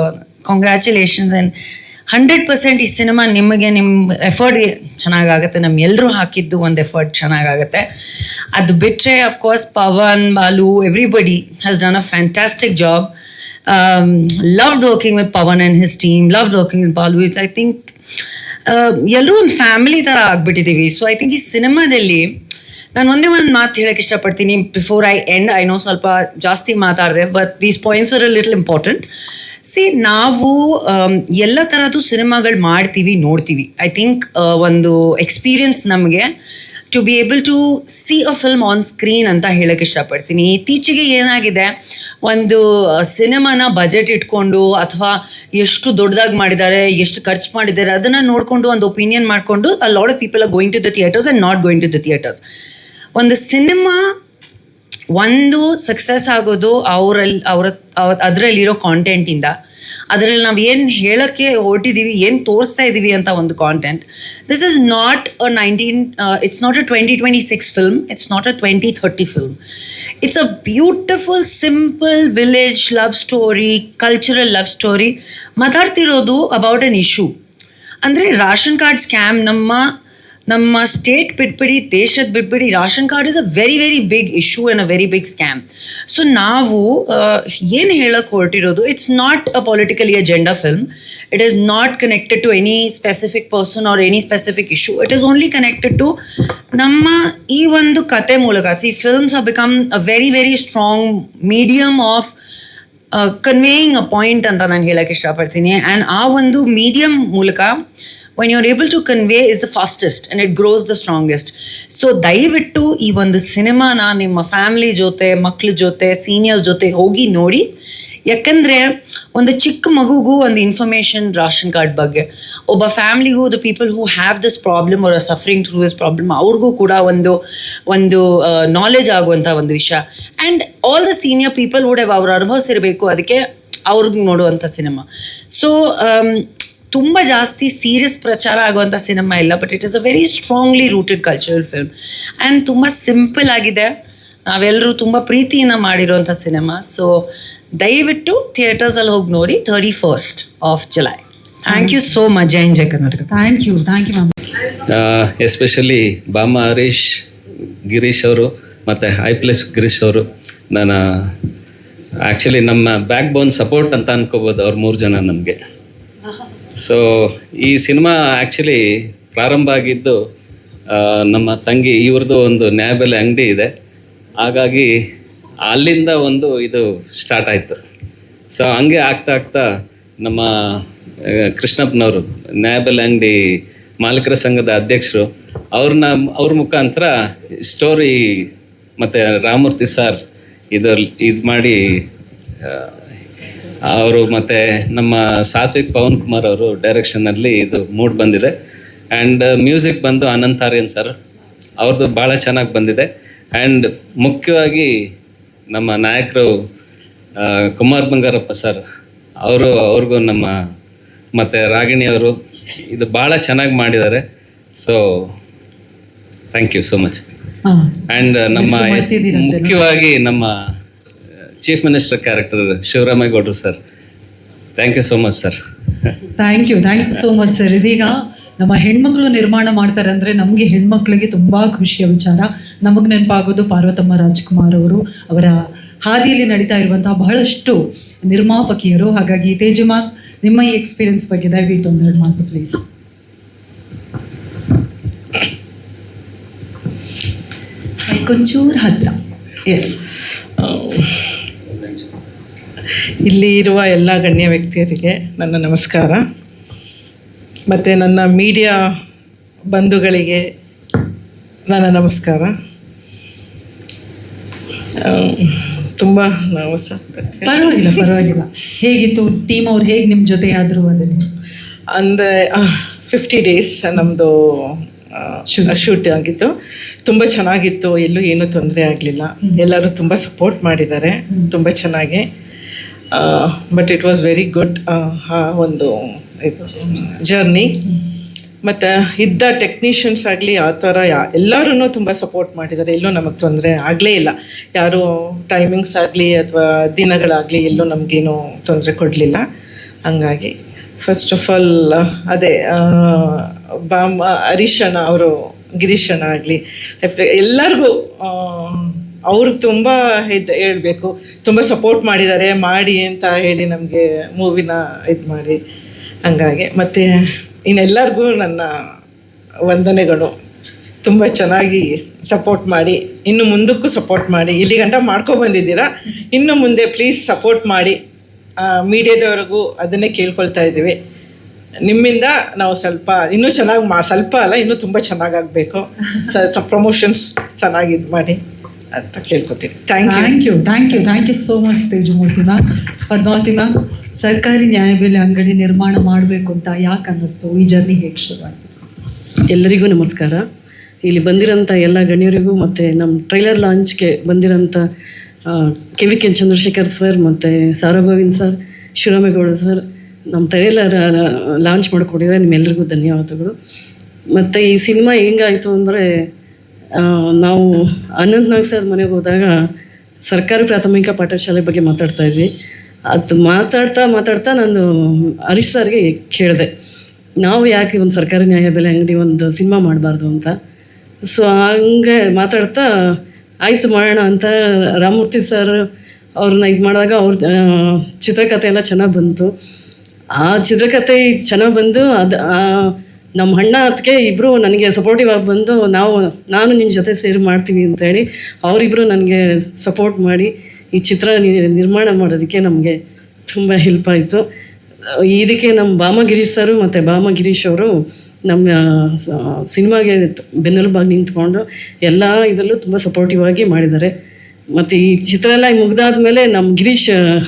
congratulations. ಆ್ಯಂಡ್ 100% ಈ ಸಿನಿಮಾ ನಿಮಗೆ ನಿಮ್ಮ ಎಫರ್ಟ್ಗೆ ಚೆನ್ನಾಗಾಗುತ್ತೆ. ನಮ್ಮ ಎಲ್ಲರೂ ಹಾಕಿದ್ದು ಒಂದು ಎಫರ್ಟ್ ಚೆನ್ನಾಗಾಗುತ್ತೆ. ಅದು ಬಿಟ್ಟರೆ of course Pavan, Balu, everybody has done a fantastic job. Loved working with Pavan and his team, loved working with Balu. It's I think ಎಲ್ಲರೂ ಒಂದು ಫ್ಯಾಮಿಲಿ ಥರ ಆಗಿಬಿಟ್ಟಿದ್ದೀವಿ. ಸೊ ಐ ಥಿಂಕ್ ಈ ಸಿನಿಮಾದಲ್ಲಿ ನಾನು ಒಂದೇ ಒಂದು ಮಾತು ಹೇಳೋಕ್ಕೆ ಇಷ್ಟಪಡ್ತೀನಿ before I end. I know ಸ್ವಲ್ಪ ಜಾಸ್ತಿ ಮಾತಾಡಿದೆ, but these points are a little important. See, ನಾವು ಎಲ್ಲ ಥರದ್ದು ಸಿನಿಮಾಗಳು ಮಾಡ್ತೀವಿ, ನೋಡ್ತೀವಿ. ಐ ಥಿಂಕ್ ಒಂದು ಎಕ್ಸ್ಪೀರಿಯನ್ಸ್ ನಮಗೆ to be able to see a film on screen ಅಂತ ಹೇಳೋಕ್ಕೆ ಇಷ್ಟಪಡ್ತೀನಿ. ಇತ್ತೀಚೆಗೆ ಏನಾಗಿದೆ, ಒಂದು ಸಿನಿಮಾನ ಬಜೆಟ್ ಇಟ್ಕೊಂಡು ಅಥವಾ ಎಷ್ಟು ದೊಡ್ಡದಾಗಿ ಮಾಡಿದ್ದಾರೆ, ಎಷ್ಟು ಖರ್ಚು ಮಾಡಿದ್ದಾರೆ ಅದನ್ನು ನೋಡಿಕೊಂಡು ಒಂದು ಒಪಿನಿಯನ್ ಮಾಡಿಕೊಂಡು a lot of people are going to the theatres and not going to the theatres. ಒಂದು ಸಿನಿಮಾ ಒಂದು ಸಕ್ಸಸ್ ಆಗೋದು ಅದರಲ್ಲಿರೋ ಕಾಂಟೆಂಟಿಂದ, ಅದರಲ್ಲಿ ನಾವು ಏನು ಹೇಳೋಕ್ಕೆ ಹೊರಟಿದ್ದೀವಿ, ಏನು ತೋರಿಸ್ತಾ ಇದ್ದೀವಿ ಅಂತ ಒಂದು content. This is not it's not a 2026 film, it's not a 2030 film. It's a beautiful simple village love story, cultural love story. ಮಾತಾಡ್ತಿರೋದು ಅಬೌಟ್ ಅನ್ ಇಶ್ಯೂ. ಅಂದರೆ ರೇಷನ್ ಕಾರ್ಡ್ ಸ್ಕ್ಯಾಮ್ ನಮ್ಮ ಸ್ಟೇಟ್ ಬಿಟ್ಬಿಡಿ, ದೇಶದ ಬಿಟ್ಬಿಡಿ, ration card is a very very big issue and a very big scam. So ನಾವು ಏನು ಹೇಳೋಕ್ಕೆ ಹೊರಟಿರೋದು, it's not a politically agenda film. It is not connected to any specific person or any specific issue. It is only connected to ನಮ್ಮ ಈ ಒಂದು ಕತೆ ಮೂಲಕ. See, films have become a very very strong medium of conveying a point ಅಂತ ನಾನು ಹೇಳೋಕ್ಕೆ ಇಷ್ಟಪಡ್ತೀನಿ. ಆ್ಯಂಡ್ ಆ ಒಂದು ಮೀಡಿಯಮ್ ಮೂಲಕ when you're able to convey is the fastest and it grows the strongest. So ದಯವಿಟ್ಟು ಈ ಒಂದು ಸಿನಿಮಾನ ನಿಮ್ಮ ಫ್ಯಾಮಿಲಿ ಜೊತೆ, ಮಕ್ಕಳ ಜೊತೆ, ಸೀನಿಯರ್ಸ್ ಜೊತೆ ಹೋಗಿ ನೋಡಿ. ಯಾಕಂದರೆ ಒಂದು ಚಿಕ್ಕ ಮಗುಗೂ ಒಂದು ಇನ್ಫಾರ್ಮೇಷನ್ ರೇಷನ್ ಕಾರ್ಡ್ ಬಗ್ಗೆ, ಒಬ್ಬ ಫ್ಯಾಮ್ಲಿಗೂ the people who have this problem are suffering through this problem, ಅವ್ರಿಗೂ ಕೂಡ ಒಂದು ನಾಲೆಜ್ ಆಗುವಂಥ ಒಂದು ವಿಷಯ. And all the senior people would have ಅವ್ರು ಅನುಭವಿಸಿರಬೇಕು. ಅದಕ್ಕೆ ಅವ್ರಿಗೆ ನೋಡುವಂಥ ಸಿನಿಮಾ. ಸೊ ತುಂಬ ಜಾಸ್ತಿ ಸೀರಿಯಸ್ ಪ್ರಚಾರ ಆಗುವಂಥ ಸಿನಿಮಾ ಇಲ್ಲ, but it is a very strongly rooted cultural film and ತುಂಬ ಸಿಂಪಲ್ ಆಗಿದೆ. ನಾವೆಲ್ಲರೂ ತುಂಬ ಪ್ರೀತಿಯಿಂದ ಮಾಡಿರೋಂಥ ಸಿನಿಮಾ. ಸೊ ದಯವಿಟ್ಟು ಥಿಯೇಟರ್ಸಲ್ಲಿ ಹೋಗಿ ನೋಡಿ 31st of July. Thank you so much. ಜೈ ಹಿಂದ್, ಜೈ Karnataka. Thank you ma'am. Especially Bama Harish, Girish ಅವರು ಮತ್ತು ಐಪ್ಲೆಸ್ ಗಿರೀಶ್ ಅವರು ನಾನು ಆ್ಯಕ್ಚುಲಿ ನಮ್ಮ ಬ್ಯಾಕ್ ಬೋನ್ ಸಪೋರ್ಟ್ ಅಂತ ಅನ್ಕೋಬೋದು ಅವ್ರು 3 ಜನ ನಮಗೆ. ಸೊ ಈ ಸಿನಿಮಾ ಆ್ಯಕ್ಚುಲಿ ಪ್ರಾರಂಭ ಆಗಿದ್ದು ನಮ್ಮ ತಂಗಿ ಇವ್ರದ್ದು ಒಂದು ನ್ಯಾಯಬೆಲೆ ಅಂಗಡಿ ಇದೆ, ಹಾಗಾಗಿ ಅಲ್ಲಿಂದ ಒಂದು ಇದು ಸ್ಟಾರ್ಟ್ ಆಯಿತು. ಸೊ ಹಂಗೆ ಆಗ್ತಾ ನಮ್ಮ ಕೃಷ್ಣಪ್ಪನವರು ನ್ಯಾಯಬೆಲೆ ಅಂಗಡಿ ಮಾಲೀಕರ ಸಂಘದ ಅಧ್ಯಕ್ಷರು ಅವ್ರ ಮುಖಾಂತರ ಸ್ಟೋರಿ ಮತ್ತು ರಾಮಮೂರ್ತಿ ಸರ್ ಇದು ಮಾಡಿ ಅವರು ಮತ್ತು ನಮ್ಮ ಸಾತ್ವಿಕ್ ಪವನ್ ಕುಮಾರ್ ಅವರು ಡೈರೆಕ್ಷನಲ್ಲಿ ಇದು ಮೂಡ್ ಬಂದಿದೆ. ಆ್ಯಂಡ್ ಮ್ಯೂಸಿಕ್ ಬಂದು ಅನಂತ್ ಆರ್ಯನ್ ಸರ್ ಅವ್ರದ್ದು ಭಾಳ ಚೆನ್ನಾಗಿ ಬಂದಿದೆ. ಆ್ಯಂಡ್ ಮುಖ್ಯವಾಗಿ ನಮ್ಮ ನಾಯಕರು ಕುಮಾರ್ ಬಂಗಾರಪ್ಪ ಸರ್ ಅವ್ರಿಗೂ ನಮ್ಮ ಮತ್ತು ರಾಗಿಣಿಯವರು ಇದು ಭಾಳ ಚೆನ್ನಾಗಿ ಮಾಡಿದ್ದಾರೆ. So thank you so much. And ನಮ್ಮ ಮುಖ್ಯವಾಗಿ ನಮ್ಮ ಚೀಫ್ ಮಿನಿಸ್ಟರ್ ಕ್ಯಾರೆಕ್ಟರ್ ಶಿವರಾಮೇಗೌಡರು sir, thank you so much sir. Thank you so much sir. ಇದೀಗ ನಮ್ಮ ಹೆಣ್ಮಕ್ಳು ನಿರ್ಮಾಣ ಮಾಡ್ತಾರೆ ಅಂದರೆ ನಮಗೆ ಹೆಣ್ಮಕ್ಳಿಗೆ ತುಂಬ ಖುಷಿಯ ವಿಚಾರ. ನಮಗೆ ನೆನಪಾಗೋದು ಪಾರ್ವತಮ್ಮ ರಾಜ್ಕುಮಾರ್ ಅವರು, ಅವರ ಹಾದಿಯಲ್ಲಿ ನಡೀತಾ ಇರುವಂತಹ ಬಹಳಷ್ಟು ನಿರ್ಮಾಪಕಿಯರು. ಹಾಗಾಗಿ ತೇಜುಮಾ, ನಿಮ್ಮ ಈ ಎಕ್ಸ್ಪೀರಿಯನ್ಸ್ ಬಗ್ಗೆ ದಯವಿಟ್ಟು ಒಂದೆರಡು ಮಾತು ಪ್ಲೀಸ್. ಕೊಂಚೂರು ಹತ್ರ. ಎಸ್. ಇಲ್ಲಿ ಇರುವ ಎಲ್ಲ ಗಣ್ಯ ವ್ಯಕ್ತಿಯರಿಗೆ ನನ್ನ ನಮಸ್ಕಾರ, ಮತ್ತು ನನ್ನ ಮೀಡಿಯಾ ಬಂಧುಗಳಿಗೆ ನನ್ನ ನಮಸ್ಕಾರ. ತುಂಬ ನರ್ವಸ್ ಆಗ್ತದೆ. ಪರವಾಗಿಲ್ಲ. ಹೇಗಿತ್ತು ಟೀಮ್ ಅವ್ರು, ಹೇಗೆ ನಿಮ್ಮ ಜೊತೆ ಆದರು? ಅದನ್ನು ಅಂದರೆ 50 days ನಮ್ಮದು ಶೂಟ್ ಆಗಿತ್ತು. ತುಂಬ ಚೆನ್ನಾಗಿತ್ತು, ಎಲ್ಲೂ ಏನೂ ತೊಂದರೆ ಆಗಲಿಲ್ಲ. ಎಲ್ಲರೂ ತುಂಬ ಸಪೋರ್ಟ್ ಮಾಡಿದ್ದಾರೆ ತುಂಬ ಚೆನ್ನಾಗಿ. But it was very good ಒಂದು ಇದು ಜರ್ನಿ. ಮತ್ತು ಇದ್ದ ಟೆಕ್ನಿಷಿಯನ್ಸ್ ಆಗಲಿ ಆ ಥರ ಎಲ್ಲರೂ ತುಂಬ ಸಪೋರ್ಟ್ ಮಾಡಿದ್ದಾರೆ. ಎಲ್ಲೂ ನಮಗೆ ತೊಂದರೆ ಆಗಲೇ ಇಲ್ಲ. ಯಾರೂ ಟೈಮಿಂಗ್ಸ್ ಆಗಲಿ ಅಥವಾ ದಿನಗಳಾಗಲಿ ಎಲ್ಲೂ ನಮಗೇನು ತೊಂದರೆ ಕೊಡಲಿಲ್ಲ. ಹಂಗಾಗಿ ಫಸ್ಟ್ ಆಫ್ ಆಲ್ ಅದೇ ಹರೀಶಣ್ಣ ಅವರು, ಗಿರೀಶಣ್ಣ ಆಗಲಿ ಎಲ್ಲರಿಗೂ ಅವ್ರಿಗೆ ತುಂಬ ಹೇಳಬೇಕು. ತುಂಬ ಸಪೋರ್ಟ್ ಮಾಡಿದ್ದಾರೆ, ಮಾಡಿ ಅಂತ ಹೇಳಿ ನಮಗೆ ಮೂವಿನ ಇದು ಮಾಡಿ. ಹಂಗಾಗಿ ಮತ್ತು ಇನ್ನೆಲ್ಲರಿಗೂ ನನ್ನ ವಂದನೆಗಳು. ತುಂಬ ಚೆನ್ನಾಗಿ ಸಪೋರ್ಟ್ ಮಾಡಿ, ಇನ್ನು ಮುಂದಕ್ಕೂ ಸಪೋರ್ಟ್ ಮಾಡಿ. ಇಲ್ಲಿ ಗಂಟ ಮಾಡ್ಕೊಬಂದಿದ್ದೀರಾ, ಇನ್ನು ಮುಂದೆ ಪ್ಲೀಸ್ ಸಪೋರ್ಟ್ ಮಾಡಿ. ಮೀಡಿಯಾದವ್ರಿಗೂ ಅದನ್ನೇ ಕೇಳ್ಕೊಳ್ತಾ ಇದ್ದೀವಿ. ನಿಮ್ಮಿಂದ ನಾವು ಸ್ವಲ್ಪ ಇನ್ನೂ ಚೆನ್ನಾಗಿ ಸ್ವಲ್ಪ ಅಲ್ಲ, ಇನ್ನೂ ತುಂಬ ಚೆನ್ನಾಗಾಗಬೇಕು. ಪ್ರಮೋಷನ್ಸ್ ಚೆನ್ನಾಗಿ ಇದು ಮಾಡಿ ಅಂತ ಕೇಳ್ಕೊತೀನಿ. Thank you so much Tejumurthy ma'am. Padmavathi ma'am, ಸರ್ಕಾರಿ ನ್ಯಾಯಬೆಲೆ ಅಂಗಡಿ ನಿರ್ಮಾಣ ಮಾಡಬೇಕು ಅಂತ ಯಾಕೆ ಅನ್ನಿಸ್ತು? ಈ ಜರ್ನಿ ಹೇಗೆ ಶುರುವಾಯಿತು? ಎಲ್ಲರಿಗೂ ನಮಸ್ಕಾರ. ಇಲ್ಲಿ ಬಂದಿರೋಂಥ ಎಲ್ಲ ಗಣ್ಯರಿಗೂ ಮತ್ತು ನಮ್ಮ ಟ್ರೈಲರ್ ಲಾಂಚ್ಗೆ ಬಂದಿರೋಂಥ ಕೆ.ವಿ. ಚಂದ್ರಶೇಖರ್ ಸರ್ ಮತ್ತು ಸಾರಾ ಗೋವಿಂದ್ ಸರ್, ಶಿವರಾಮೇಗೌಡ ಸರ್, ನಮ್ಮ ಟ್ರೈಲರ್ ಲಾಂಚ್ ಮಾಡಿಕೊಟ್ಟಿದ್ರೆ ನಿಮ್ಮೆಲ್ಲರಿಗೂ ಧನ್ಯವಾದಗಳು. ಮತ್ತು ಈ ಸಿನಿಮಾ ಹೆಂಗಾಯಿತು ಅಂದರೆ, ನಾವು ಅನಂತ್ನಾಗ್ ಸರ್ ಮನೆಗೆ ಹೋದಾಗ ಸರ್ಕಾರಿ ಪ್ರಾಥಮಿಕ ಪಾಠಶಾಲೆ ಬಗ್ಗೆ ಮಾತಾಡ್ತಾಯಿದ್ವಿ. ಅದು ಮಾತಾಡ್ತಾ ನಾನು ಹರೀಶ್ ಸರ್ಗೆ ಕೇಳಿದೆ, ನಾವು ಯಾಕೆ ಒಂದು ಸರ್ಕಾರಿ ನ್ಯಾಯಬೆಲೆ ಅಂಗಡಿ ಒಂದು ಸಿನಿಮಾ ಮಾಡಬಾರ್ದು ಅಂತ. ಸೊ ಹಂಗೆ ಮಾತಾಡ್ತಾ ಆಯಿತು ಮಾಡೋಣ ಅಂತ ರಾಮಮೂರ್ತಿ ಸರ್ ಅವ್ರನ್ನ ಇದು ಮಾಡಿದಾಗ ಅವ್ರ ಚಿತ್ರಕಥೆ ಎಲ್ಲ ಚೆನ್ನಾಗಿ ಬಂತು. ಆ ಚಿತ್ರಕಥೆ ಚೆನ್ನಾಗಿ ಬಂದು ಅದು ನಮ್ಮ ಅಣ್ಣ ಅದಕ್ಕೆ ಇಬ್ಬರು ನನಗೆ ಸಪೋರ್ಟಿವ್ ಆಗಿ ಬಂದು ನಾನು ನಿನ್ನ ಜೊತೆ ಸೇರಿ ಮಾಡ್ತೀವಿ ಅಂತೇಳಿ ಅವರಿಬ್ಬರು ನನಗೆ ಸಪೋರ್ಟ್ ಮಾಡಿ ಈ ಚಿತ್ರ ನಿರ್ಮಾಣ ಮಾಡೋದಕ್ಕೆ ನಮಗೆ ತುಂಬ ಹೆಲ್ಪ್ ಆಯಿತು. ಇದಕ್ಕೆ ನಮ್ಮ ಬಾಮ ಗಿರೀಶ್ ಸರು ಮತ್ತು ಬಾಮ ಗಿರೀಶ್ ಅವರು ನಮ್ಮ ಸಿನಿಮಾಗೆ ಬೆನ್ನೆಲುಬಾಗಿ ನಿಂತ್ಕೊಂಡು ಎಲ್ಲ ಇದರಲ್ಲೂ ತುಂಬ ಸಪೋರ್ಟಿವ್ ಆಗಿ ಮಾಡಿದ್ದಾರೆ. ಮತ್ತು ಈ ಚಿತ್ರ ಎಲ್ಲ ಮುಗ್ದಾದ್ಮೇಲೆ ನಮ್ಮ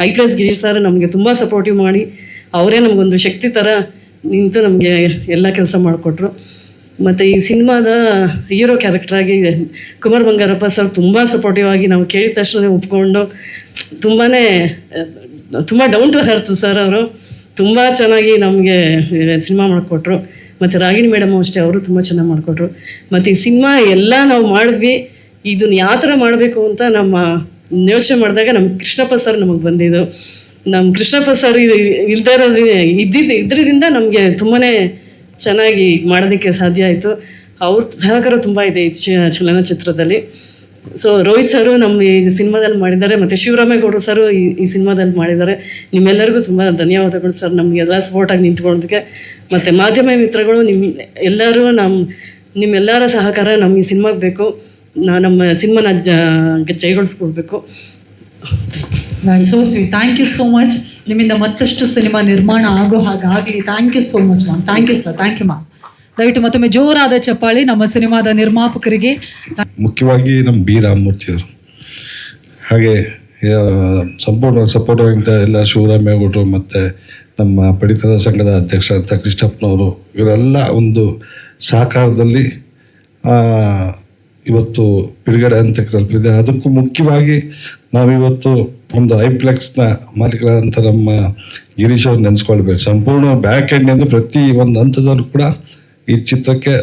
ಐಪ್ಲೆಸ್ ಗಿರೀಶ್ ಸರ್ ನಮಗೆ ತುಂಬ ಸಪೋರ್ಟಿವ್ ಮಾಡಿ ಅವರೇ ನಮಗೊಂದು ಶಕ್ತಿ ಥರ ನಿಂತು ನಮಗೆ ಎಲ್ಲ ಕೆಲಸ ಮಾಡಿಕೊಟ್ರು. ಮತ್ತು ಈ ಸಿನಿಮಾದ ಹೀರೋ ಕ್ಯಾರೆಕ್ಟ್ರಾಗಿ ಕುಮಾರ್ ಬಂಗಾರಪ್ಪ ಸರ್ ತುಂಬ ಸಪೋರ್ಟಿವ್ ಆಗಿ ನಾವು ಕೇಳಿದ ತಕ್ಷಣ ಒಪ್ಕೊಂಡು ತುಂಬಾ ತುಂಬ ಡೌನ್ ಟು ಅರ್ತ್ ಸರ್ ಅವರು. ತುಂಬ ಚೆನ್ನಾಗಿ ನಮಗೆ ಸಿನಿಮಾ ಮಾಡಿಕೊಟ್ರು. ಮತ್ತು ರಾಗಿಣಿ ಮೇಡಮ್ ಅಷ್ಟೇ, ಅವರು ತುಂಬ ಚೆನ್ನಾಗಿ ಮಾಡಿಕೊಟ್ರು. ಮತ್ತು ಈ ಸಿನಿಮಾ ಎಲ್ಲ ನಾವು ಮಾಡಿದ್ವಿ, ಇದನ್ನು ಯಾವ ಥರ ಮಾಡಬೇಕು ಅಂತ ನಮ್ಮ ಯೋಚನೆ ಮಾಡಿದಾಗ ನಮ್ಮ ಕೃಷ್ಣಪ್ಪ ಸರ್ ನಮಗೆ ಬಂದಿದ್ದು. ನಮ್ಮ ಕೃಷ್ಣಪ್ಪ ಸರ್ ಇಲ್ದೇ ಇದರಿಂದ ನಮಗೆ ತುಂಬಾ ಚೆನ್ನಾಗಿ ಮಾಡೋದಕ್ಕೆ ಸಾಧ್ಯ ಆಯಿತು. ಅವ್ರ ಸಹಕಾರ ತುಂಬ ಇದೆ ಈ ಚಲನಚಿತ್ರದಲ್ಲಿ. ಸೊ ರೋಹಿತ್ ಸರು ನಮ್ಮ ಈ ಸಿನಿಮಾದಲ್ಲಿ ಮಾಡಿದ್ದಾರೆ, ಮತ್ತು ಶಿವರಾಮೇಗೌಡರು ಸರು ಈ ಸಿನಿಮಾದಲ್ಲಿ ಮಾಡಿದ್ದಾರೆ. ನಿಮ್ಮೆಲ್ಲರಿಗೂ ತುಂಬ ಧನ್ಯವಾದಗಳು ಸರ್, ನಮಗೆಲ್ಲ ಸಪೋರ್ಟಾಗಿ ನಿಂತ್ಕೊಳ್ಳೋದಕ್ಕೆ. ಮತ್ತು ಮಾಧ್ಯಮ ಮಿತ್ರಗಳು ಎಲ್ಲರೂ ನಿಮ್ಮೆಲ್ಲರ ಸಹಕಾರ ನಮ್ಮ ಈ ಸಿನಿಮಾಗೆ ಬೇಕು. ನಮ್ಮ ಸಿನಿಮಾನ ಜೈಗೊಳಿಸ್ಕೊಳ್ಬೇಕು. So sweet. Thank you so much. ನಿಮ್ಮಿಂದ ಮತ್ತಷ್ಟು ಸಿನಿಮಾ ನಿರ್ಮಾಣ ಆಗೋ ಹಾಗಾಗಲಿ. Thank you so much ma'am. Thank you sir. Thank you ma'am. ದಯವಿಟ್ಟು ಮತ್ತೊಮ್ಮೆ ಜೋರಾದ ಚಪ್ಪಾಳಿ ನಮ್ಮ ಸಿನಿಮಾದ ನಿರ್ಮಾಪಕರಿಗೆ. ಮುಖ್ಯವಾಗಿ ನಮ್ಮ ಬಿ ರಾಮಮೂರ್ತಿಯವರು, ಹಾಗೆ ಸಂಪೂರ್ಣ ಸಪೋರ್ಟ್ ಆಗಿಂತ ಎಲ್ಲ ಶಿವರಾಮೇಗೌಡರು ಮತ್ತು ನಮ್ಮ ಪಡಿತರ ಸಂಘದ ಅಧ್ಯಕ್ಷ ಅಂತ ಕೃಷ್ಣಪ್ಪನವರು, ಇವರೆಲ್ಲ ಒಂದು ಸಹಕಾರದಲ್ಲಿ ಇವತ್ತು ಬಿಡುಗಡೆ ಹಂತಕ್ಕೆ ತಲುಪಿದೆ. ಅದಕ್ಕೂ ಮುಖ್ಯವಾಗಿ ನಾವಿವತ್ತು ಒಂದು ಐಪ್ಲೆಕ್ಸ್ನ ಮಾಲೀಕರಾದಂಥ ನಮ್ಮ ಗಿರೀಶ್ ಅವ್ರು ನೆನೆಸ್ಕೊಳ್ಬೇಕು. ಸಂಪೂರ್ಣ ಬ್ಯಾಕ್ ಎಂಡಿಂದ ಪ್ರತಿ ಒಂದು ಹಂತದಲ್ಲೂ ಕೂಡ ಈ ಚಿತ್ರಕ್ಕೆ,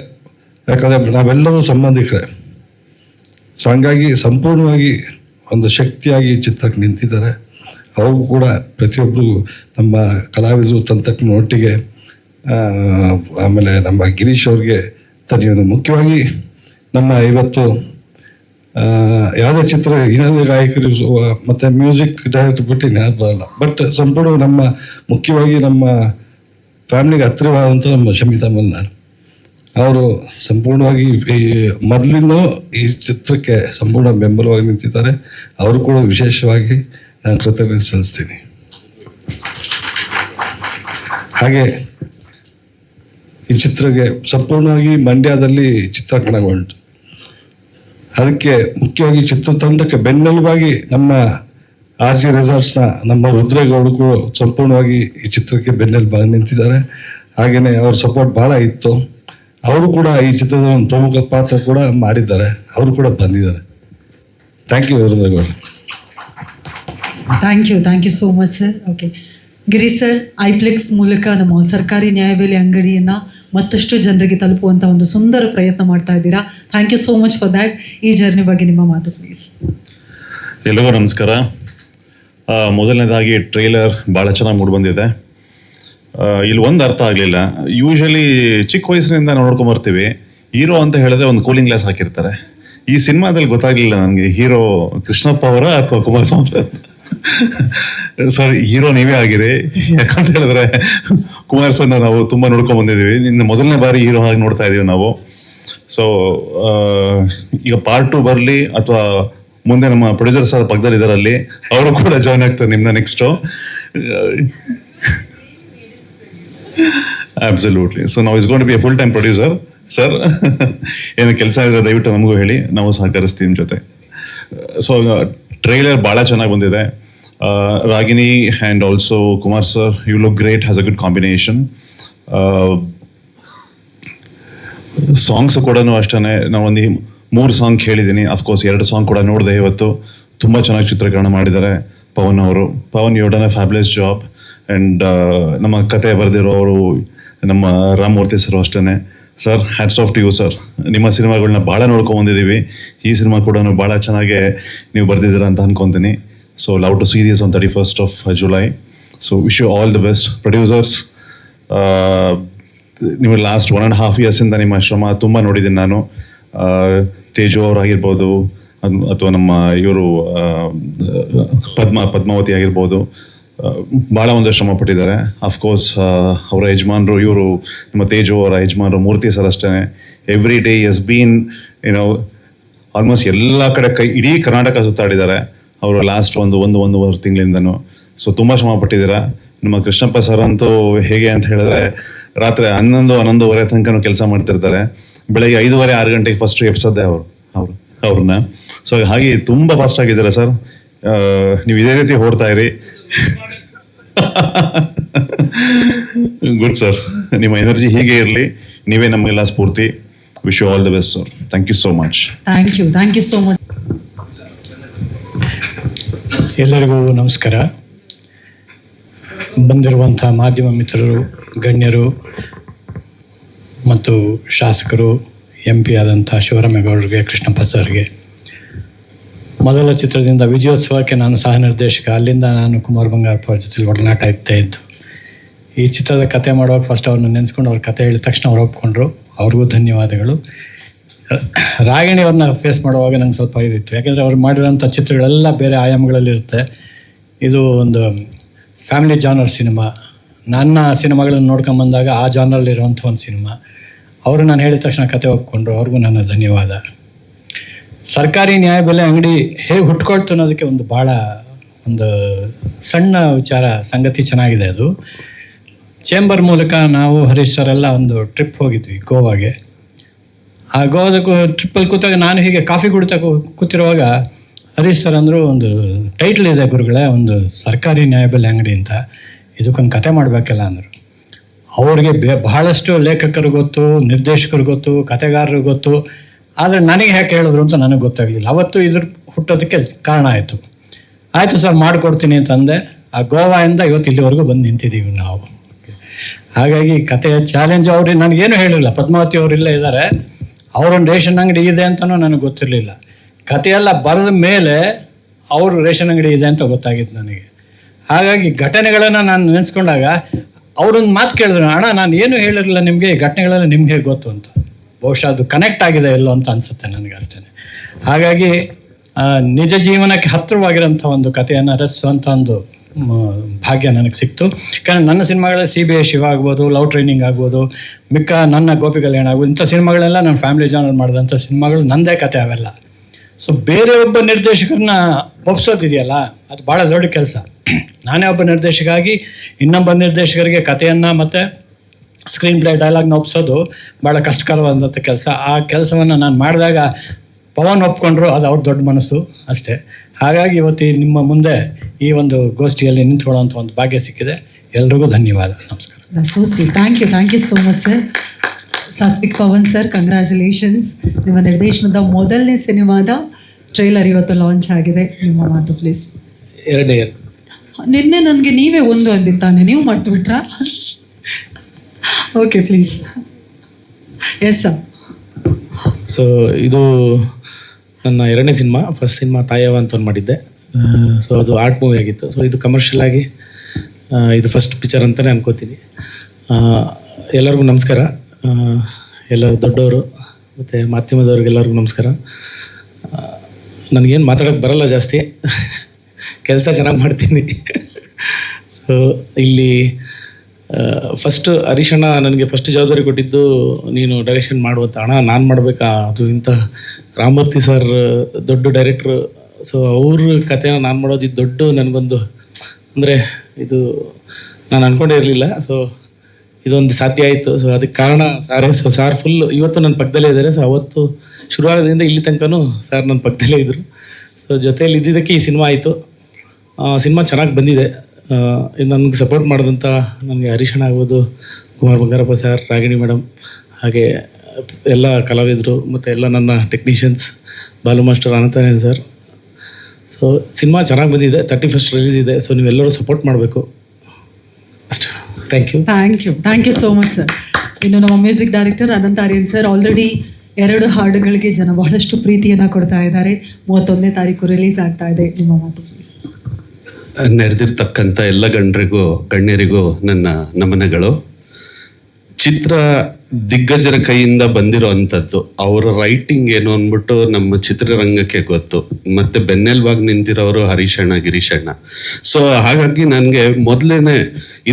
ಯಾಕಂದರೆ ನಾವೆಲ್ಲರೂ ಸಂಬಂಧಿಕರೇ, ಸೊ ಹಂಗಾಗಿ ಸಂಪೂರ್ಣವಾಗಿ ಒಂದು ಶಕ್ತಿಯಾಗಿ ಈ ಚಿತ್ರಕ್ಕೆ ನಿಂತಿದ್ದಾರೆ. ಅವ್ರಿಗೂ ಕೂಡ ಪ್ರತಿಯೊಬ್ಬರಿಗೂ ನಮ್ಮ ಕಲಾವಿದರು ತಂತ್ರಜ್ಞನ ಒಟ್ಟಿಗೆ, ಆಮೇಲೆ ನಮ್ಮ ಗಿರೀಶ್ ಅವ್ರಿಗೆ ಧನ್ಯವಾದ. ಮುಖ್ಯವಾಗಿ ನಮ್ಮ ಇವತ್ತು ಯಾವುದೇ ಚಿತ್ರ ಹಿನ್ನೆಲೆ ಗಾಯಕರು ಮತ್ತು ಮ್ಯೂಸಿಕ್ ಡೈರೆಕ್ಟರ್ ಬಿಟ್ಟು ಯಾರು ಬರಲ್ಲ, ಬಟ್ ಸಂಪೂರ್ಣ ನಮ್ಮ ಮುಖ್ಯವಾಗಿ ನಮ್ಮ ಫ್ಯಾಮಿಲಿಗೆ ಹತ್ತಿರವಾದಂಥ ನಮ್ಮ ಶಮಿತಾ ಮಲ್ನಾಡ್ ಅವರು ಸಂಪೂರ್ಣವಾಗಿ ಮೊದಲಿಂದ ಈ ಚಿತ್ರಕ್ಕೆ ಸಂಪೂರ್ಣ ಬೆಂಬಲವಾಗಿ ನಿಂತಿದ್ದಾರೆ. ಅವರು ಕೂಡ ವಿಶೇಷವಾಗಿ ನಾನು ಕೃತಜ್ಞತೆ ಸಲ್ಲಿಸ್ತೀನಿ. ಹಾಗೆ ಈ ಚಿತ್ರಕ್ಕೆ ಸಂಪೂರ್ಣವಾಗಿ ಮಂಡ್ಯದಲ್ಲಿ ಚಿತ್ರೀಕರಣಗೊಂಡು, ಅದಕ್ಕೆ ಮುಖ್ಯವಾಗಿ ಚಿತ್ರತಂಡಕ್ಕೆ ಬೆನ್ನೆಲುಬಾಗಿ ನಮ್ಮ RG ರೆಸಾರ್ಟ್ಸ್ನ ನಮ್ಮ ರುದ್ರೇಗೌಡರು ಸಂಪೂರ್ಣವಾಗಿ ಈ ಚಿತ್ರಕ್ಕೆ ಬೆನ್ನೆಲುಬಾಗಿ ನಿಂತಿದ್ದಾರೆ. ಹಾಗೆಯೇ ಅವ್ರ ಸಪೋರ್ಟ್ ಭಾಳ ಇತ್ತು. ಅವರು ಕೂಡ ಈ ಚಿತ್ರದ ಒಂದು ಪ್ರಮುಖ ಪಾತ್ರ ಕೂಡ ಮಾಡಿದ್ದಾರೆ, ಅವರು ಕೂಡ ಬಂದಿದ್ದಾರೆ. Thank you Rudregowda. Thank you so much sir. Okay Girish sir, ಐಪ್ಲೆಕ್ಸ್ ಮೂಲಕ ನಮ್ಮ ಸರ್ಕಾರಿ ನ್ಯಾಯಬೆಲೆ ಅಂಗಡಿಯನ್ನು ಮತ್ತಷ್ಟು ಜನರಿಗೆ ತಲುಪುವಂಥ ಒಂದು ಸುಂದರ ಪ್ರಯತ್ನ ಮಾಡ್ತಾ ಇದ್ದೀರಾ. Thank you so much for that. ಈ ಜರ್ನಿ ಬಗ್ಗೆ ನಿಮ್ಮ ಮಾತು ಪ್ಲೀಸ್. ಎಲ್ಲರಿಗೂ ನಮಸ್ಕಾರ. ಮೊದಲನೇದಾಗಿ ಟ್ರೇಲರ್ ಭಾಳ ಚೆನ್ನಾಗಿ ಮೂಡಿ ಬಂದಿದೆ. ಇಲ್ಲಿ ಒಂದು ಅರ್ಥ ಆಗಲಿಲ್ಲ. ಯೂಶಲಿ ಚಿಕ್ಕ ವಯಸ್ಸಿನಿಂದ ನೋಡ್ಕೊಂಬರ್ತೀವಿ, ಹೀರೋ ಅಂತ ಹೇಳಿದ್ರೆ ಒಂದು ಕೂಲಿಂಗ್ ಗ್ಲಾಸ್ ಹಾಕಿರ್ತಾರೆ. ಈ ಸಿನಿಮಾದಲ್ಲಿ ಗೊತ್ತಾಗಲಿಲ್ಲ ನನಗೆ ಹೀರೋ ಕೃಷ್ಣಪ್ಪ ಅವರ ಅಥವಾ ಕುಮಾರಸ್ವಾಮಿ ಅವರ. ಸರ್, ಹೀರೋ ನೀವೇ ಆಗಿರಿ. ಯಾಕಂತ ಹೇಳಿದ್ರೆ ಕುಮಾರಸ್ವಾಮಿ ನಾವು ತುಂಬ ನೋಡ್ಕೊಂಡ್ ಬಂದಿದ್ದೀವಿ. ಇನ್ನು ಮೊದಲನೇ ಬಾರಿ ಹೀರೋ ಆಗಿ ನೋಡ್ತಾ ಇದೀವಿ ನಾವು. ಸೊ ಈಗ ಪಾರ್ಟ್ 2 ಬರಲಿ ಅಥವಾ ಮುಂದೆ ನಮ್ಮ ಪ್ರೊಡ್ಯೂಸರ್ ಸರ್ ಪಕ್ಕದಲ್ಲಿ ಇದರಲ್ಲಿ ಅವರು ಕೂಡ ಜಾಯ್ನ್ ಆಗ್ತಾರೆ ನಿಮ್ನ ನೆಕ್ಸ್ಟು. ಅಬ್ಸಲ್ಯೂಟ್ಲಿ. ಸೊ ನಾವು is going to be a full time producer sir. ಏನು ಕೆಲಸ ಇದ್ರೆ ದಯವಿಟ್ಟು ನಮಗೂ ಹೇಳಿ, ನಾವು ಸಹಕರಿಸ್ತೀವಿ ನಿಮ್ಮ ಜೊತೆ. ಸೊ ಟ್ರೈಲರ್ ಭಾಳ ಚೆನ್ನಾಗಿ ಬಂದಿದೆ. Ragini and also Kumar sir, you look great, has a good combination. Songs ಕೂಡ ಅಷ್ಟೇ. ನಾವೊಂದು 3 ಸಾಂಗ್ ಕೇಳಿದ್ದೀನಿ. ಅಫ್ಕೋರ್ಸ್ 2 ಸಾಂಗ್ ಕೂಡ ನೋಡಿದೆ ಇವತ್ತು. ತುಂಬ ಚೆನ್ನಾಗಿ ಚಿತ್ರೀಕರಣ ಮಾಡಿದ್ದಾರೆ ಪವನ್ ಅವರು. Pavan, you done a fabulous job. And ನಮ್ಮ ಕತೆ ಬರೆದಿರೋರು ನಮ್ಮ ರಾಮಮೂರ್ತಿ ಸರ್ ಅಷ್ಟೇ. Sir, hats off to you sir. ನಿಮ್ಮ ಸಿನಿಮಾಗಳನ್ನ ಭಾಳ ನೋಡ್ಕೊಂಬಂದಿದ್ದೀವಿ. ಈ ಸಿನಿಮಾ ಕೂಡ ಭಾಳ ಚೆನ್ನಾಗೆ ನೀವು ಬರೆದಿದ್ದೀರ ಅಂತ ಅನ್ಕೊತೀನಿ. So love to see this on 31st of July. So wish you all the best. Producers, ನೀವು ಲಾಸ್ಟ್ 1.5 yearsಯಿಂದ ನಿಮ್ಮ ಶ್ರಮ ತುಂಬ ನೋಡಿದ್ದೀನಿ ನಾನು. ತೇಜು ಅವರಾಗಿರ್ಬೋದು ಅಥವಾ ನಮ್ಮ ಇವರು ಪದ್ಮಾವತಿ ಆಗಿರ್ಬೋದು, ಭಾಳ ಒಂದು ಶ್ರಮ ಪಟ್ಟಿದ್ದಾರೆ. ಅಫ್ಕೋರ್ಸ್ ಅವರ ಯಜಮಾನರು, ಇವರು ನಮ್ಮ ತೇಜು ಅವರ ಯಜಮಾನರು ಮೂರ್ತಿ ಸರ್ ಅಷ್ಟೇ. Every day is been almost ಎಲ್ಲ ಕಡೆ ಇಡೀ ಕರ್ನಾಟಕ ಸುತ್ತಾಡಿದ್ದಾರೆ ಅವರು ಲಾಸ್ಟ್ ಒಂದೂವರೆ ತಿಂಗಳಿಂದನೂ. ಸೊ ತುಂಬ ಶ್ರಮ ಪಟ್ಟಿದ್ದೀರಾ. ನಮ್ಮ ಕೃಷ್ಣಪ್ಪ ಸರ್ ಅಂತೂ ಹೇಗೆ ಅಂತ ಹೇಳಿದ್ರೆ ರಾತ್ರಿ 11-11:30 ತನಕ ಕೆಲಸ ಮಾಡ್ತಿರ್ತಾರೆ. ಬೆಳಗ್ಗೆ 5:30-6 ಗಂಟೆಗೆ ಫಸ್ಟ್ ಎಬ್ಸೋದೆ ಅವ್ರನ್ನ. ಸೊ ಹಾಗೆ ತುಂಬ ಫಾಸ್ಟ್ ಆಗಿದ್ದಾರೆ ಸರ್. ನೀವು ಇದೇ ರೀತಿ ಓಡ್ತಾ ಇರಿ. ಗುಡ್ ಸರ್, ನಿಮ್ಮ ಎನರ್ಜಿ ಹೀಗೆ ಇರಲಿ. ನೀವೇ ನಮಗೆಲ್ಲ ಸ್ಫೂರ್ತಿ. Wish you all the best sir. Thank you so much. Thank you so much. ಎಲ್ಲರಿಗೂ ನಮಸ್ಕಾರ. ಬಂದಿರುವಂಥ ಮಾಧ್ಯಮ ಮಿತ್ರರು, ಗಣ್ಯರು ಮತ್ತು ಶಾಸಕರು, MP ಆದಂಥ ಶಿವರಾಮೇಗೌಡರಿಗೆ, ಕೃಷ್ಣಪ್ಪ ಸರ್ಗೆ, ಮೊದಲ ಚಿತ್ರದಿಂದ ವಿಜಯೋತ್ಸವಕ್ಕೆ ನಾನು ಸಹ ನಿರ್ದೇಶಕ, ಅಲ್ಲಿಂದ ನಾನು ಕುಮಾರ್ ಬಂಗಾರಪ್ಪ ಅವ್ರ ಜೊತೆ ಒಡನಾಟ ಇರ್ತಾ ಇದ್ದು. ಈ ಚಿತ್ರದ ಕತೆ ಮಾಡುವಾಗ ಫಸ್ಟ್ ಅವ್ರನ್ನ ನೆನೆಸ್ಕೊಂಡು ಅವ್ರ ಕತೆ ಹೇಳಿದ ತಕ್ಷಣ ಅವ್ರು ಒಪ್ಕೊಂಡ್ರು, ಅವ್ರಿಗೂ ಧನ್ಯವಾದಗಳು. ರಾಗಿಣಿ ಅವ್ರನ್ನ ಫೇಸ್ ಮಾಡುವಾಗ ನಂಗೆ ಸ್ವಲ್ಪ ಇದಿತ್ತು, ಯಾಕೆಂದರೆ ಅವ್ರು ಮಾಡಿರೋಂಥ ಚಿತ್ರಗಳೆಲ್ಲ ಬೇರೆ ಆಯಾಮಗಳಲ್ಲಿರುತ್ತೆ. ಇದು ಒಂದು ಫ್ಯಾಮಿಲಿ ಜಾನರ್ ಸಿನಿಮಾ. ನನ್ನ ಸಿನಿಮಾಗಳನ್ನು ನೋಡ್ಕೊಂಬಂದಾಗ ಆ ಜಾನರಲ್ಲಿರುವಂಥ ಒಂದು ಸಿನಿಮಾ. ಅವರು ನಾನು ಹೇಳಿದ ತಕ್ಷಣ ಕತೆ ಒಪ್ಕೊಂಡ್ರು, ಅವ್ರಿಗೂ ನನ್ನ ಧನ್ಯವಾದ. ಸರ್ಕಾರಿ ನ್ಯಾಯಬೆಲೆ ಅಂಗಡಿ ಹೇಗೆ ಹುಟ್ಕೊಳ್ತು ಅನ್ನೋದಕ್ಕೆ ಒಂದು ಸಣ್ಣ ವಿಚಾರ, ಸಂಗತಿ ಚೆನ್ನಾಗಿದೆ. ಅದು ಚೇಂಬರ್ ಮೂಲಕ ನಾವು ಹರೀಶ್ ಸರೆಲ್ಲ ಒಂದು ಟ್ರಿಪ್ ಹೋಗಿದ್ವಿ ಗೋವಾಗೆ. ಆ ಗೋವಾದ ಟ್ರಿಪ್ಪಲ್ಲಿ ಕೂತಾಗ ನಾನು ಹೀಗೆ ಕಾಫಿ ಕುಡಿತಾ ಕೂತಿರುವಾಗ ಹರೀಶ್ ಸರ್ ಅಂದರು, ಒಂದು ಟೈಟ್ಲ್ ಇದೆ ಗುರುಗಳೇ, ಒಂದು ಸರ್ಕಾರಿ ನ್ಯಾಯಬೆಲೆ ಅಂಗಡಿ ಅಂತ, ಇದಕ್ಕೊಂದು ಕತೆ ಮಾಡಬೇಕಲ್ಲ ಅಂದರು. ಅವ್ರಿಗೆ ಬಹಳಷ್ಟು ಲೇಖಕರು ಗೊತ್ತು, ನಿರ್ದೇಶಕರು ಗೊತ್ತು, ಕತೆಗಾರರು ಗೊತ್ತು, ಆದರೆ ನನಗೆ ಯಾಕೆ ಹೇಳಿದ್ರು ಅಂತ ನನಗೆ ಗೊತ್ತಾಗಲಿಲ್ಲ. ಅವತ್ತು ಇದ್ರ ಹುಟ್ಟೋದಕ್ಕೆ ಕಾರಣ ಆಯಿತು. ಆಯಿತು ಸರ್ ಮಾಡಿಕೊಡ್ತೀನಿ ಅಂತಂದೆ. ಆ ಗೋವಾಯಿಂದ ಇವತ್ತು ಇಲ್ಲಿವರೆಗೂ ಬಂದು ನಿಂತಿದ್ದೀವಿ ನಾವು. ಹಾಗಾಗಿ ಕತೆಯ ಚಾಲೆಂಜ್ ಅವ್ರಿಗೆ ನನಗೇನು ಹೇಳಿಲ್ಲ. ಪದ್ಮಾವತಿ ಅವರಿಲ್ಲ ಇದ್ದಾರೆ, ಅವರೊಂದು ರೇಷನ್ ಅಂಗಡಿ ಇದೆ ಅಂತಲೂ ನನಗೆ ಗೊತ್ತಿರಲಿಲ್ಲ. ಕತೆಯೆಲ್ಲ ಬರೆದ ಮೇಲೆ ಅವರು ರೇಷನ್ ಅಂಗಡಿ ಇದೆ ಅಂತ ಗೊತ್ತಾಗಿತ್ತು ನನಗೆ. ಹಾಗಾಗಿ ಘಟನೆಗಳನ್ನು ನಾನು ನೆನೆಸ್ಕೊಂಡಾಗ ಅವರೊಂದು ಮಾತು ಕೇಳಿದ್ರು, ಅಣ್ಣ ನಾನು ಏನು ಹೇಳಿರಲಿಲ್ಲ ನಿಮಗೆ, ಈ ಘಟನೆಗಳೆಲ್ಲ ನಿಮಗೆ ಗೊತ್ತು ಅಂತ. ಬಹುಶಃ ಅದು ಕನೆಕ್ಟ್ ಆಗಿದೆ ಎಲ್ಲೋ ಅಂತ ಅನಿಸುತ್ತೆ ನನಗೆ ಅಷ್ಟೇ. ಹಾಗಾಗಿ ನಿಜ ಜೀವನಕ್ಕೆ ಹತ್ತಿರವಾಗಿರೋಂಥ ಒಂದು ಕಥೆಯನ್ನು ರಚಿಸುವಂಥ ಒಂದು ಭಾಗ್ಯ ನನಗೆ ಸಿಕ್ತು. ಯಾಕಂದರೆ ನನ್ನ ಸಿನಿಮಾಗಳಲ್ಲಿ CBI ಶಿವ ಆಗ್ಬೋದು, ಲವ್ ಟ್ರೈನಿಂಗ್ ಆಗ್ಬೋದು, ಮಿಕ್ಕ ನನ್ನ ಗೋಪಿ ಕಲ್ಯಾಣ ಆಗ್ಬೋದು, ಇಂಥ ಸಿನಿಮಾಗಳೆಲ್ಲ ನಾನು ಫ್ಯಾಮಿಲಿ ಜಾನರ್ ಮಾಡಿದಂಥ ಸಿನಿಮಾಗಳು ನನ್ನದೇ ಕತೆ ಅವೆಲ್ಲ. ಸೊ ಬೇರೆ ಒಬ್ಬ ನಿರ್ದೇಶಕರನ್ನ ಒಪ್ಸೋದಿದೆಯಲ್ಲ, ಅದು ಭಾಳ ದೊಡ್ಡ ಕೆಲಸ. ನಾನೇ ಒಬ್ಬ ನಿರ್ದೇಶಕ ಆಗಿ ಇನ್ನೊಬ್ಬ ನಿರ್ದೇಶಕರಿಗೆ ಕಥೆಯನ್ನು ಮತ್ತು ಸ್ಕ್ರೀನ್ ಪ್ಲೇ ಡೈಲಾಗ್ನ ಒಪ್ಸೋದು ಭಾಳ ಕಷ್ಟಕರವಾದಂಥ ಕೆಲಸ. ಆ ಕೆಲಸವನ್ನು ನಾನು ಮಾಡಿದಾಗ ಪವನ್ ಒಪ್ಕೊಂಡ್ರು, ಅದು ಅವ್ರ ದೊಡ್ಡ ಮನಸ್ಸು ಅಷ್ಟೇ. ಹಾಗಾಗಿ ಇವತ್ತು ನಿಮ್ಮ ಮುಂದೆ ಈ ಒಂದು ಗೋಷ್ಠಿಯಲ್ಲಿ ನಿಂತ್ಕೊಳ್ಳೋಂಥ ಒಂದು ಭಾಗ್ಯ ಸಿಕ್ಕಿದೆ. ಎಲ್ರಿಗೂ ಧನ್ಯವಾದ, ನಮಸ್ಕಾರ. Thank you so much sir. Satvik Pavan sir, congratulations. ನಿಮ್ಮ ನಿರ್ದೇಶನದ ಮೊದಲನೇ ಸಿನಿಮಾದ ಟ್ರೈಲರ್ ಇವತ್ತು ಲಾಂಚ್ ಆಗಿದೆ. ನಿಮ್ಮ ಮಾತು ಪ್ಲೀಸ್. ನಿನ್ನೆ ನನಗೆ ನೀವೇ ಒಂದು ಅಂದಿದ್ದಾನೆ, ನೀವು ಮಾಡ್ತು ಬಿಟ್ರಾ? Okay please. Yes sir. So ಇದು ನನ್ನ 2ನೇ ಸಿನಿಮಾ. ಫಸ್ಟ್ ಸಿನಿಮಾ ತಾಯವ ಅಂತ ಒಂದು ಮಾಡಿದ್ದೆ. ಸೊ ಅದು ಆರ್ಟ್ ಮೂವಿ ಆಗಿತ್ತು. ಸೊ ಇದು ಕಮರ್ಷಿಯಲ್ ಆಗಿ ಇದು ಫಸ್ಟ್ ಪಿಕ್ಚರ್ ಅಂತಲೇ ಅನ್ಕೋತೀನಿ. ಎಲ್ಲರಿಗೂ ನಮಸ್ಕಾರ. ಎಲ್ಲ ದೊಡ್ಡವರು ಮತ್ತು ಮಾಧ್ಯಮದವ್ರಿಗೆಲ್ಲರಿಗೂ ನಮಸ್ಕಾರ. ನನಗೇನು ಮಾತಾಡೋಕ್ಕೆ ಬರಲ್ಲ ಜಾಸ್ತಿ, ಕೆಲಸ ಚೆನ್ನಾಗಿ ಮಾಡ್ತೀನಿ. ಸೊ ಇಲ್ಲಿ ಫಸ್ಟ್ ಹರೀಶಣ್ಣ ನನಗೆ ಫಸ್ಟ್ ಜವಾಬ್ದಾರಿ ಕೊಟ್ಟಿದ್ದು, ನೀನು ಡೈರೆಕ್ಷನ್ ಮಾಡುವಂಥ. ಅಣ್ಣ ನಾನು ಮಾಡಬೇಕಾ, ಅದು ಇಂಥ ರಾಮಮೂರ್ತಿ ಸರ್ ದೊಡ್ಡ ಡೈರೆಕ್ಟ್ರು. ಸೊ ಅವ್ರ ಕಥೆನ ನಾನು ಮಾಡೋದು ಇದು ದೊಡ್ಡ ನನಗೊಂದು, ಅಂದರೆ ಇದು ನಾನು ಅಂದ್ಕೊಂಡೇ ಇರಲಿಲ್ಲ. ಸೊ ಇದೊಂದು ಸಾಧ್ಯ ಆಯಿತು. ಸೊ ಅದಕ್ಕೆ ಕಾರಣ ಸಾರೇ. ಸೊ ಸಾರ್ ಫುಲ್ ಇವತ್ತು ನನ್ನ ಪಕ್ಕದಲ್ಲೇ ಇದ್ದಾರೆ. ಸೊ ಅವತ್ತು ಶುರುವಾಗೋದ್ರಿಂದ ಇಲ್ಲಿ ತನಕನೂ ಸಾರ್ ನನ್ನ ಪಕ್ಕದಲ್ಲೇ ಇದ್ದರು. ಸೊ ಜೊತೆಯಲ್ಲಿ ಇದ್ದಿದ್ದಕ್ಕೆ ಈ ಸಿನಿಮಾ ಆಯಿತು. ಸಿನಿಮಾ ಚೆನ್ನಾಗಿ ಬಂದಿದೆ. ನನಗೆ ಸಪೋರ್ಟ್ ಮಾಡಿದಂಥ ನನಗೆ ಹರೀಶಣ್ಣ ಆಗ್ಬೋದು, ಕುಮಾರ್ ಬಂಗಾರಪ್ಪ ಸರ್, ರಾಗಿಣಿ ಮೇಡಮ್, ಹಾಗೆ ಎಲ್ಲ ಕಲಾವಿದರು ಮತ್ತು ಎಲ್ಲ ನನ್ನ ಟೆಕ್ನಿಷಿಯನ್ಸ್, ಬಾಲು ಮಾಸ್ಟರ್, ಅನಂತಾನೇನ್ ಸರ್. ಸೊ ಸಿನಿಮಾ ಚೆನ್ನಾಗಿ ಬಂದಿದೆ. 31st ರಿಲೀಸ್ ಇದೆ. ಸೊ ನೀವೆಲ್ಲರೂ ಸಪೋರ್ಟ್ ಮಾಡಬೇಕು ಅಷ್ಟೇ. Thank you so much sir. ಇನ್ನು ನಮ್ಮ music director Anantharyan sir already 2 ಹಾಡುಗಳಿಗೆ ಜನ ಬಹಳಷ್ಟು ಪ್ರೀತಿಯನ್ನು ಕೊಡ್ತಾ ಇದ್ದಾರೆ. 31ನೇ ತಾರೀಕು ರಿಲೀಸ್ ಆಗ್ತಾ ಇದೆ. ನಿಮ್ಮ ಮಾತು ಪ್ಲೀಸ್. ನೆರೆದಿರ್ತಕ್ಕಂಥ ಎಲ್ಲ ಗಣ್ಯರಿಗೂ ನನ್ನ ನಮನಗಳು. ಚಿತ್ರ ದಿಗ್ಗಜರ ಕೈಯಿಂದ ಬಂದಿರೋ ಅಂಥದ್ದು. ಅವರ ರೈಟಿಂಗ್ ಏನು ಅಂದ್ಬಿಟ್ಟು ನಮ್ಮ ಚಿತ್ರರಂಗಕ್ಕೆ ಗೊತ್ತು. ಮತ್ತು ಬೆನ್ನೆಲುಬಾಗಿ ನಿಂತಿರೋರು ಹರೀಶಣ್ಣ, ಗಿರೀಶಣ್ಣ. ಸೊ ಹಾಗಾಗಿ ನನಗೆ ಮೊದಲೇ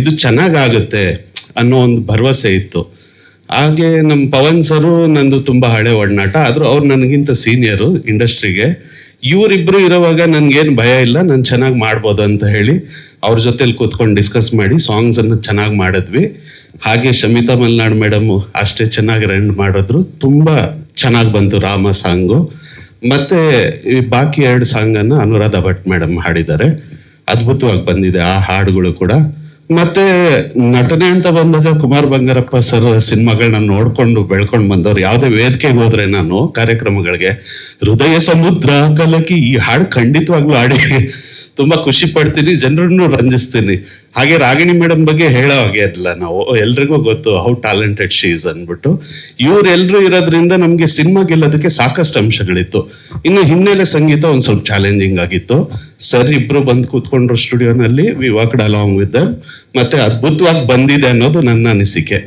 ಇದು ಚೆನ್ನಾಗಾಗುತ್ತೆ ಅನ್ನೋ ಒಂದು ಭರವಸೆ ಇತ್ತು. ಹಾಗೆ ನಮ್ಮ ಪವನ್ ಸರು ನಂದು ತುಂಬ ಹಳೆ ಒಡನಾಟ. ಆದರೂ ಅವ್ರು ನನಗಿಂತ ಸೀನಿಯರು ಇಂಡಸ್ಟ್ರಿಗೆ. ಇವರಿಬ್ಬರು ಇರೋವಾಗ ನನಗೇನು ಭಯ ಇಲ್ಲ, ನಾನು ಚೆನ್ನಾಗಿ ಮಾಡ್ಬೋದು ಅಂತ ಹೇಳಿ ಅವ್ರ ಜೊತೆಲಿ ಕೂತ್ಕೊಂಡು ಡಿಸ್ಕಸ್ ಮಾಡಿ ಸಾಂಗ್ಸನ್ನು ಚೆನ್ನಾಗಿ ಮಾಡಿದ್ವಿ. ಹಾಗೆ ಶಮಿತಾ ಮಲ್ನಾಡ್ ಮೇಡಮು ಅಷ್ಟೇ ಚೆನ್ನಾಗಿ ರೆಂಡ್ ಮಾಡಿದ್ರು. ತುಂಬ ಚೆನ್ನಾಗಿ ಬಂತು ರಾಮ ಸಾಂಗು. ಮತ್ತು ಈ ಬಾಕಿ 2 ಸಾಂಗನ್ನು ಅನುರಾಧ ಭಟ್ ಮೇಡಮ್ ಹಾಡಿದ್ದಾರೆ. ಅದ್ಭುತವಾಗಿ ಬಂದಿದೆ ಆ ಹಾಡುಗಳು ಕೂಡ. ಮತ್ತು ನಟನೆ ಅಂತ ಬಂದಾಗ ಕುಮಾರ್ ಬಂಗಾರಪ್ಪ ಸರ್ ಸಿನಿಮಾಗಳನ್ನ ನೋಡ್ಕೊಂಡು ಬೆಳ್ಕೊಂಡು ಬಂದವ್ರು. ಯಾವುದೇ ವೇದಿಕೆಗೆ ಹೋದ್ರೆ ನಾನು ಕಾರ್ಯಕ್ರಮಗಳಿಗೆ ಹೃದಯ ಸಮುದ್ರ ಕಲಕಿ ಈ ಹಾಡು ಖಂಡಿತವಾಗ್ಲೂ ಹಾಡಿ ತುಂಬ ಖುಷಿ ಪಡ್ತೀನಿ, ಜನರನ್ನು ರಂಜಿಸ್ತೀನಿ. ಹಾಗೆ ರಾಗಿಣಿ ಮೇಡಮ್ ಬಗ್ಗೆ ಹೇಳೋ ಹಾಗೆ ಇಲ್ಲ, ನಾವು ಎಲ್ರಿಗೂ ಗೊತ್ತು ಹೌ ಟ್ಯಾಲೆಂಟೆಡ್ ಶಿ ಈಸ್ ಅಂದ್ಬಿಟ್ಟು. ಇವರೆಲ್ಲರೂ ಇರೋದ್ರಿಂದ ನಮಗೆ ಸಿನಿಮಾ ಗೆಲ್ಲೋದಕ್ಕೆ ಸಾಕಷ್ಟು ಅಂಶಗಳಿತ್ತು. ಇನ್ನು ಹಿನ್ನೆಲೆ ಸಂಗೀತ ಒಂದು ಸ್ವಲ್ಪ ಚಾಲೆಂಜಿಂಗ್ ಆಗಿತ್ತು. ಸರ್ ಇಬ್ರು ಬಂದು ಕೂತ್ಕೊಂಡ್ರು ಸ್ಟುಡಿಯೋನಲ್ಲಿ, we worked along with them, ಮತ್ತೆ ಅದ್ಭುತವಾಗಿ ಬಂದಿದೆ ಅನ್ನೋದು ನನ್ನ ಅನಿಸಿಕೆ.